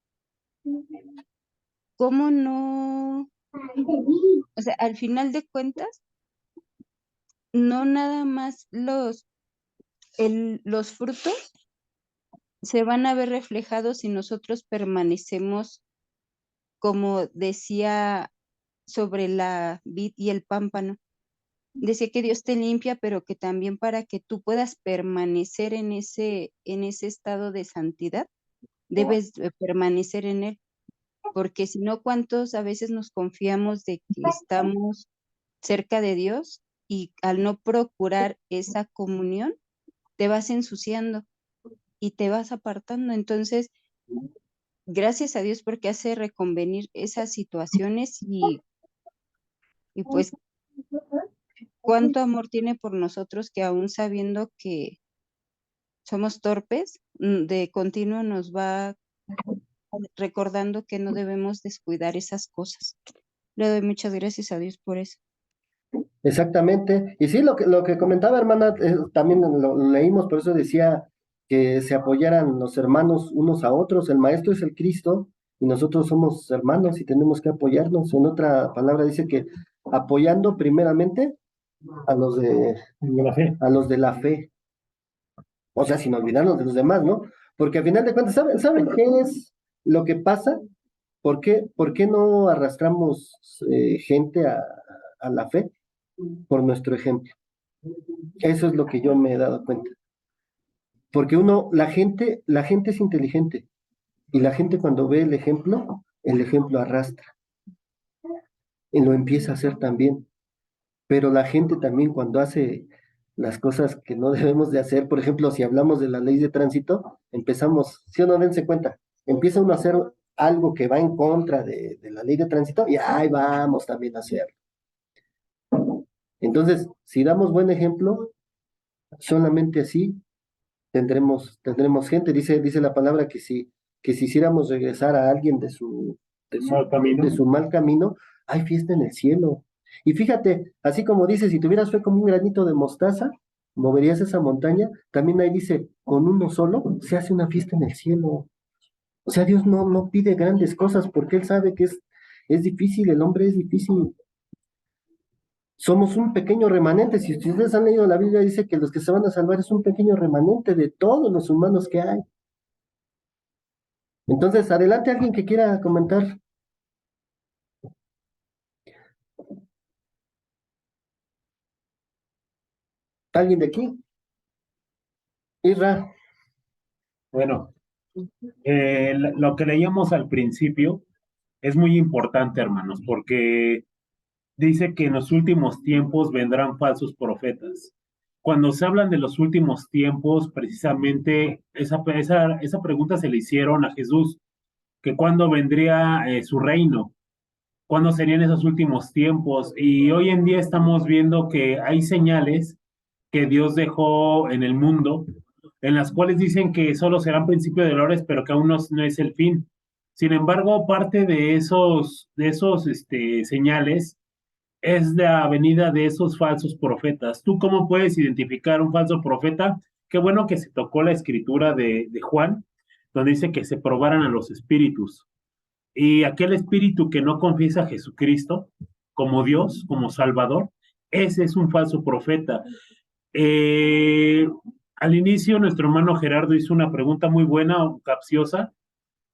no, o sea, al final de cuentas, no nada más los frutos se van a ver reflejados si nosotros permanecemos, como decía sobre la vid y el pámpano, decía que Dios te limpia, pero que también para que tú puedas permanecer en ese estado de santidad, debes permanecer en él, porque si no, ¿cuántos a veces nos confiamos de que estamos cerca de Dios y al no procurar esa comunión, te vas ensuciando y te vas apartando? Entonces, gracias a Dios porque hace reconvenir esas situaciones y pues cuánto amor tiene por nosotros que aún sabiendo que somos torpes, de continuo nos va recordando que no debemos descuidar esas cosas. Le doy muchas gracias a Dios por eso. Exactamente. Y sí, lo que comentaba, hermana, también lo leímos, por eso decía que se apoyaran los hermanos unos a otros. El maestro es el Cristo y nosotros somos hermanos y tenemos que apoyarnos. En otra palabra dice que apoyando primeramente a los De la fe. a los de la fe. O sea, sin olvidarnos de los demás, ¿no? Porque al final de cuentas, ¿saben qué es lo que pasa? Por qué no arrastramos gente a la fe? Por nuestro ejemplo. Eso es lo que yo me he dado cuenta. Porque la gente es inteligente y la gente cuando ve el ejemplo arrastra y lo empieza a hacer también. Pero la gente también cuando hace las cosas que no debemos de hacer, por ejemplo, si hablamos de la ley de tránsito, empezamos, ¿sí o no? Dense cuenta, empieza uno a hacer algo que va en contra de la ley de tránsito y ahí vamos también a hacerlo. Entonces, si damos buen ejemplo, solamente así tendremos gente. Dice la palabra que si hiciéramos regresar a alguien Mal camino. de su mal camino, hay fiesta en el cielo. Y fíjate, así como dice, si tuvieras fe como un granito de mostaza, moverías esa montaña, también ahí dice, con uno solo se hace una fiesta en el cielo. O sea, Dios no pide grandes cosas porque Él sabe que es difícil, el hombre es difícil. Somos un pequeño remanente. Si ustedes han leído la Biblia, dice que los que se van a salvar es un pequeño remanente de todos los humanos que hay. Entonces, adelante alguien que quiera comentar. ¿Alguien de aquí? Isra. Bueno, lo que leíamos al principio es muy importante, hermanos, porque dice que en los últimos tiempos vendrán falsos profetas. Cuando se hablan de los últimos tiempos, precisamente esa pregunta se le hicieron a Jesús, que cuándo vendría su reino, cuándo serían esos últimos tiempos. Y hoy en día estamos viendo que hay señales que Dios dejó en el mundo, en las cuales dicen que solo serán principio de dolores, pero que aún no es el fin. Sin embargo, parte de esos señales es la venida de esos falsos profetas. ¿Tú cómo puedes identificar un falso profeta? Qué bueno que se tocó la escritura de Juan, donde dice que se probaran a los espíritus. Y aquel espíritu que no confiesa a Jesucristo como Dios, como Salvador, ese es un falso profeta. Eh, Al inicio, nuestro hermano Gerardo hizo una pregunta muy buena o capciosa,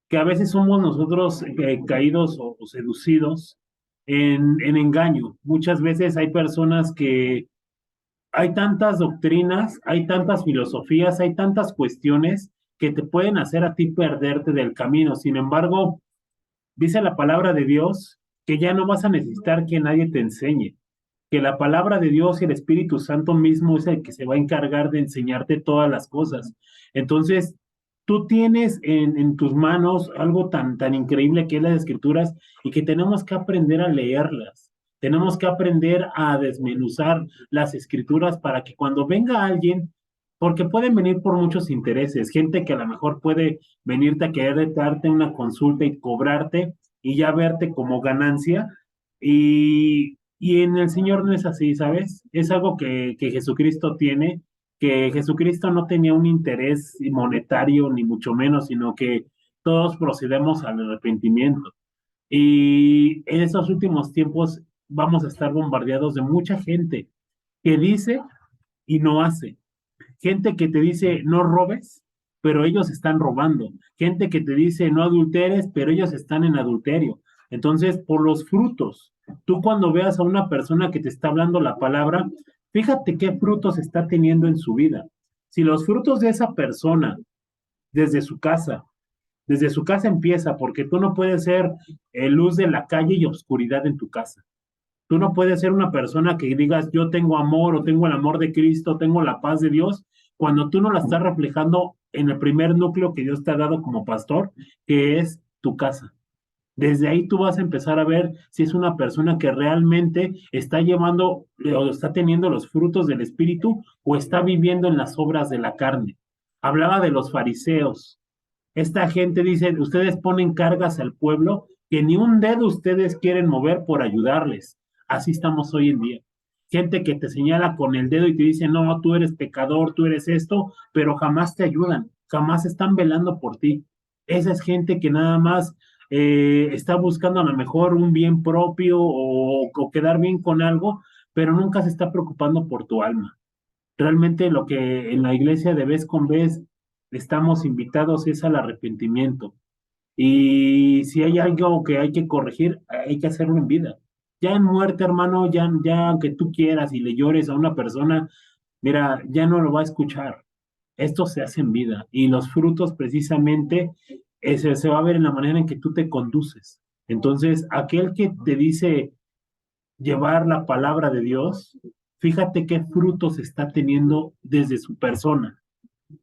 que a veces somos nosotros caídos o seducidos en engaño. Muchas veces hay personas que hay tantas doctrinas, hay tantas filosofías, hay tantas cuestiones que te pueden hacer a ti perderte del camino. Sin embargo, dice la palabra de Dios que ya no vas a necesitar que nadie te enseñe, que la palabra de Dios y el Espíritu Santo mismo es el que se va a encargar de enseñarte todas las cosas. Entonces, tú tienes en tus manos algo tan increíble que es las escrituras y que tenemos que aprender a leerlas. Tenemos que aprender a desmenuzar las escrituras para que cuando venga alguien, porque pueden venir por muchos intereses, gente que a lo mejor puede venirte a querer darte una consulta y cobrarte y ya verte como ganancia. Y en el Señor no es así, ¿sabes? Es algo que Jesucristo tiene, que Jesucristo no tenía un interés monetario, ni mucho menos, sino que todos procedemos al arrepentimiento. Y en estos últimos tiempos vamos a estar bombardeados de mucha gente que dice y no hace. Gente que te dice no robes, pero ellos están robando. Gente que te dice no adulteres, pero ellos están en adulterio. Entonces, por los frutos Tú cuando veas a una persona que te está hablando la palabra, fíjate qué frutos está teniendo en su vida. Si los frutos de esa persona, desde su casa, desde su casa empieza, porque tú no puedes ser luz de la calle y oscuridad en tu casa. Tú no puedes ser una persona que digas, yo tengo amor o tengo el amor de Cristo, tengo la paz de Dios, cuando tú no la estás reflejando en el primer núcleo que Dios te ha dado como pastor, que es tu casa. Desde ahí tú vas a empezar a ver si es una persona que realmente está llevando o está teniendo los frutos del Espíritu o está viviendo en las obras de la carne. Hablaba de los fariseos. Esta gente dice, ustedes ponen cargas al pueblo que ni un dedo ustedes quieren mover por ayudarles. Así estamos hoy en día. Gente que te señala con el dedo y te dice, no, tú eres pecador, tú eres esto, pero jamás te ayudan, jamás están velando por ti. Esa es gente que nada más está buscando a lo mejor un bien propio o quedar bien con algo, pero nunca se está preocupando por tu alma. Realmente lo que en la iglesia de vez con vez estamos invitados es al arrepentimiento. Y si hay algo que hay que corregir, hay que hacerlo en vida. Ya en muerte, hermano, ya aunque tú quieras y le llores a una persona, mira, ya no lo va a escuchar. Esto se hace en vida y los frutos precisamente se va a ver en la manera en que tú te conduces. Entonces, aquel que te dice llevar la palabra de Dios, fíjate qué frutos está teniendo desde su persona.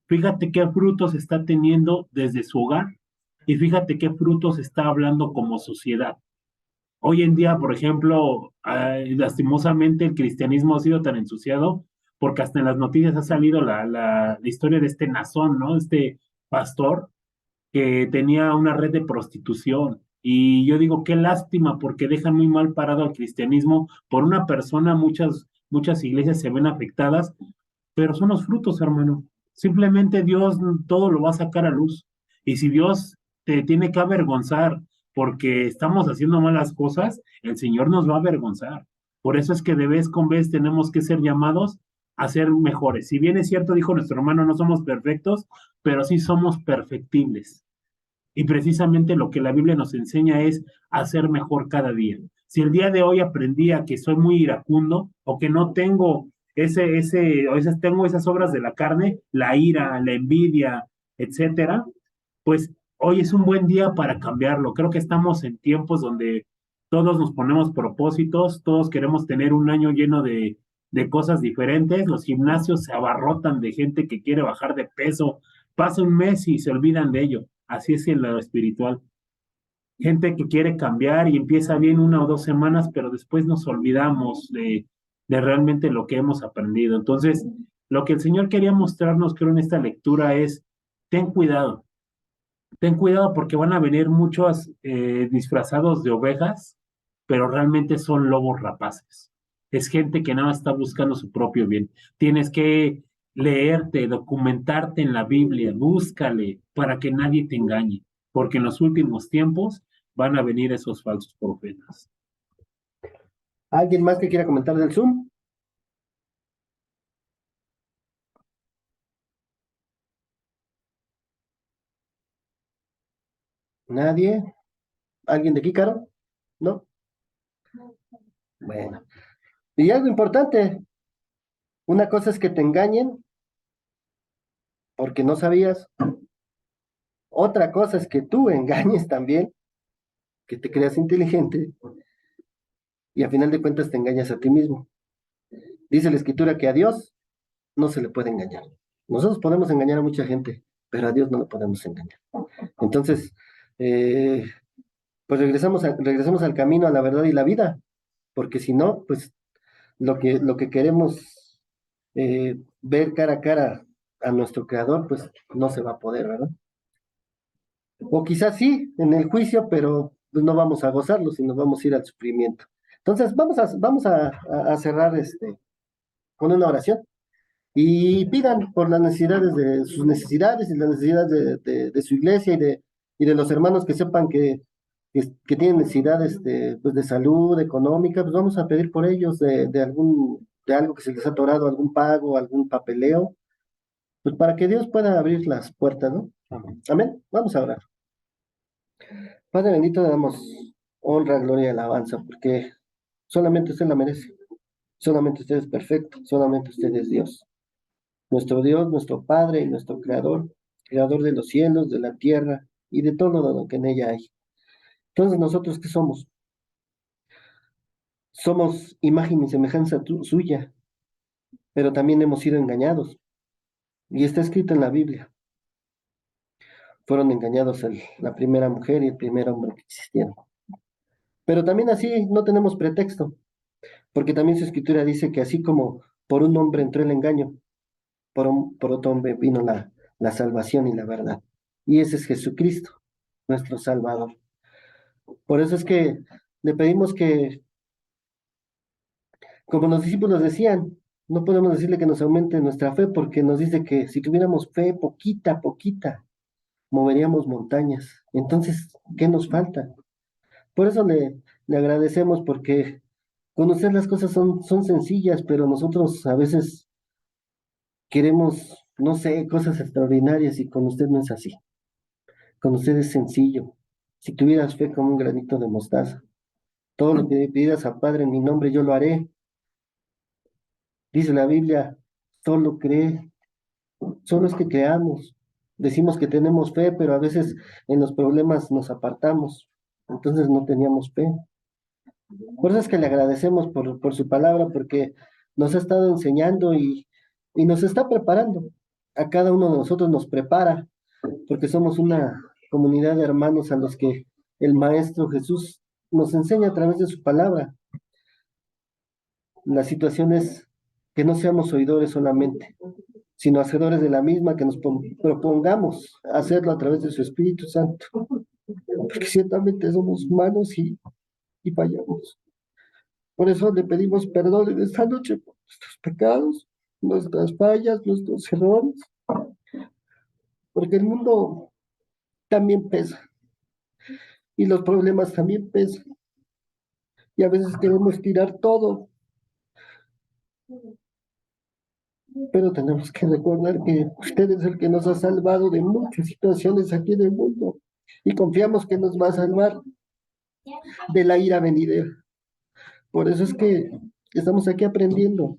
Fíjate qué frutos está teniendo desde su hogar y fíjate qué frutos está hablando como sociedad. Hoy en día, por ejemplo, lastimosamente el cristianismo ha sido tan ensuciado porque hasta en las noticias ha salido la historia de este Nazón, ¿no? Este pastor que tenía una red de prostitución. Y yo digo, qué lástima, porque dejan muy mal parado al cristianismo. Por una persona, muchas iglesias se ven afectadas, pero son los frutos, hermano. Simplemente Dios todo lo va a sacar a luz. Y si Dios te tiene que avergonzar porque estamos haciendo malas cosas, el Señor nos va a avergonzar. Por eso es que de vez con vez tenemos que ser llamados a ser mejores. Si bien es cierto, dijo nuestro hermano, no somos perfectos, pero sí somos perfectibles. Y precisamente lo que la Biblia nos enseña es hacer mejor cada día. Si el día de hoy aprendí a que soy muy iracundo o que no tengo tengo esas obras de la carne, la ira, la envidia, etcétera, pues hoy es un buen día para cambiarlo. Creo que estamos en tiempos donde todos nos ponemos propósitos, todos queremos tener un año lleno de cosas diferentes. Los gimnasios se abarrotan de gente que quiere bajar de peso. Pasa un mes y se olvidan de ello. Así es en lo espiritual. Gente que quiere cambiar y empieza bien 1 o 2 semanas, pero después nos olvidamos de realmente lo que hemos aprendido. Entonces, lo que el Señor quería mostrarnos, creo, en esta lectura es, ten cuidado porque van a venir muchos disfrazados de ovejas, pero realmente son lobos rapaces. Es gente que nada más está buscando su propio bien. Tienes que leerte, documentarte en la Biblia, búscale para que nadie te engañe, porque en los últimos tiempos van a venir esos falsos profetas. ¿Alguien más que quiera comentar del Zoom? ¿Nadie? ¿Alguien de aquí, Caro? ¿No? Bueno. Y algo importante, una cosa es que te engañen porque no sabías. Otra cosa es que tú engañes también, que te creas inteligente y a final de cuentas te engañas a ti mismo. Dice la escritura que a Dios no se le puede engañar. Nosotros podemos engañar a mucha gente, pero a Dios no lo podemos engañar. Entonces, eh, pues regresamos al camino, a la verdad y la vida, porque si no, pues lo que queremos ver cara a cara a nuestro creador, pues no se va a poder, ¿verdad? O quizás sí, en el juicio, pero pues, no vamos a gozarlo, sino vamos a ir al sufrimiento. Entonces, vamos a cerrar con una oración y pidan por las necesidades de sus necesidades y las necesidades de su iglesia y de los hermanos que sepan que tienen necesidades pues de salud, económica, pues vamos a pedir por ellos de algo que se les ha atorado, algún pago, algún papeleo, pues para que Dios pueda abrir las puertas, ¿no? Amén. Amén. Vamos a orar. Padre bendito, le damos honra, gloria y alabanza, porque Solamente usted la merece. Solamente usted es perfecto. Solamente usted es Dios. Nuestro Dios, nuestro Padre y nuestro Creador. Creador de los cielos, de la tierra y de todo lo que en ella hay. Entonces, ¿nosotros qué somos? Somos imagen y semejanza suya, pero también hemos sido engañados. Y está escrito en la Biblia. Fueron engañados la primera mujer y el primer hombre que existieron. Pero también así no tenemos pretexto, porque también su escritura dice que así como por un hombre entró el engaño, por otro hombre vino la salvación y la verdad. Y ese es Jesucristo, nuestro Salvador. Por eso es que le pedimos que, como los discípulos decían, no podemos decirle que nos aumente nuestra fe, porque nos dice que si tuviéramos fe poquita, poquita, moveríamos montañas. Entonces, ¿qué nos falta? Por eso le agradecemos, porque conocer las cosas son sencillas, pero nosotros a veces queremos, no sé, cosas extraordinarias y con usted no es así. Con usted es sencillo. Si tuvieras fe como un granito de mostaza, todo lo que pidas al Padre en mi nombre, yo lo haré. Dice la Biblia, solo cree, solo es que creamos. Decimos que tenemos fe, pero a veces en los problemas nos apartamos. Entonces no teníamos fe. Por eso es que le agradecemos por su palabra, porque nos ha estado enseñando y nos está preparando. A cada uno de nosotros nos prepara, porque somos una comunidad de hermanos a los que el Maestro Jesús nos enseña a través de su palabra. La situación es que no seamos oidores solamente, sino hacedores de la misma, que nos propongamos hacerlo a través de su Espíritu Santo, porque ciertamente somos humanos y fallamos. Por eso le pedimos perdón en esta noche por nuestros pecados, nuestras fallas, nuestros errores, porque el mundo también pesa y los problemas también pesan. Y a veces queremos tirar todo, pero tenemos que recordar que usted es el que nos ha salvado de muchas situaciones aquí en el mundo y confiamos que nos va a salvar de la ira venidera. Por eso es que estamos aquí aprendiendo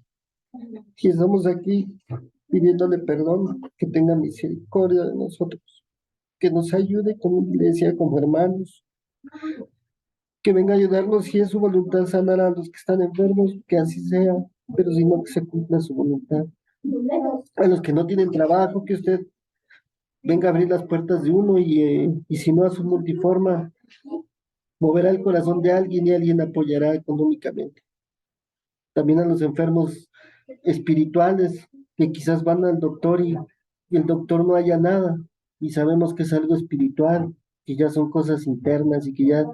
y estamos aquí pidiéndole perdón, que tenga misericordia de nosotros, que nos ayude como iglesia, como hermanos, que venga a ayudarnos si es su voluntad sanar a los que están enfermos, que así sea, pero si no, que se cumpla su voluntad. A los que no tienen trabajo, que usted venga a abrir las puertas de uno y si no a su multiforma, moverá el corazón de alguien y alguien apoyará económicamente. También a los enfermos espirituales que quizás van al doctor y el doctor no haya nada y sabemos que es algo espiritual, que ya son cosas internas y que ya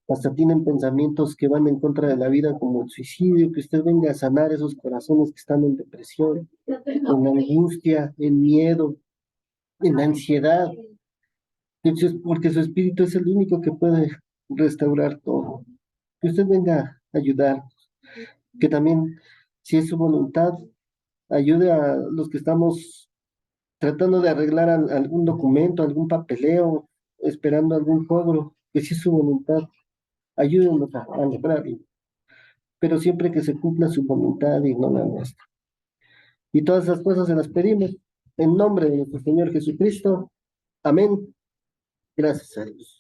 hasta tienen pensamientos que van en contra de la vida como el suicidio, que usted venga a sanar esos corazones que están en depresión, en angustia, en miedo, en ansiedad, porque su espíritu es el único que puede restaurar todo. Que usted venga a ayudar, que también, si es su voluntad, ayude a los que estamos tratando de arreglar algún documento, algún papeleo, esperando algún cobro, que si es su voluntad, ayúdenos a lograrlo, pero siempre que se cumpla su voluntad y no la nuestra. Y todas esas cosas se las pedimos en nombre de nuestro Señor Jesucristo. Amén. Gracias a Dios.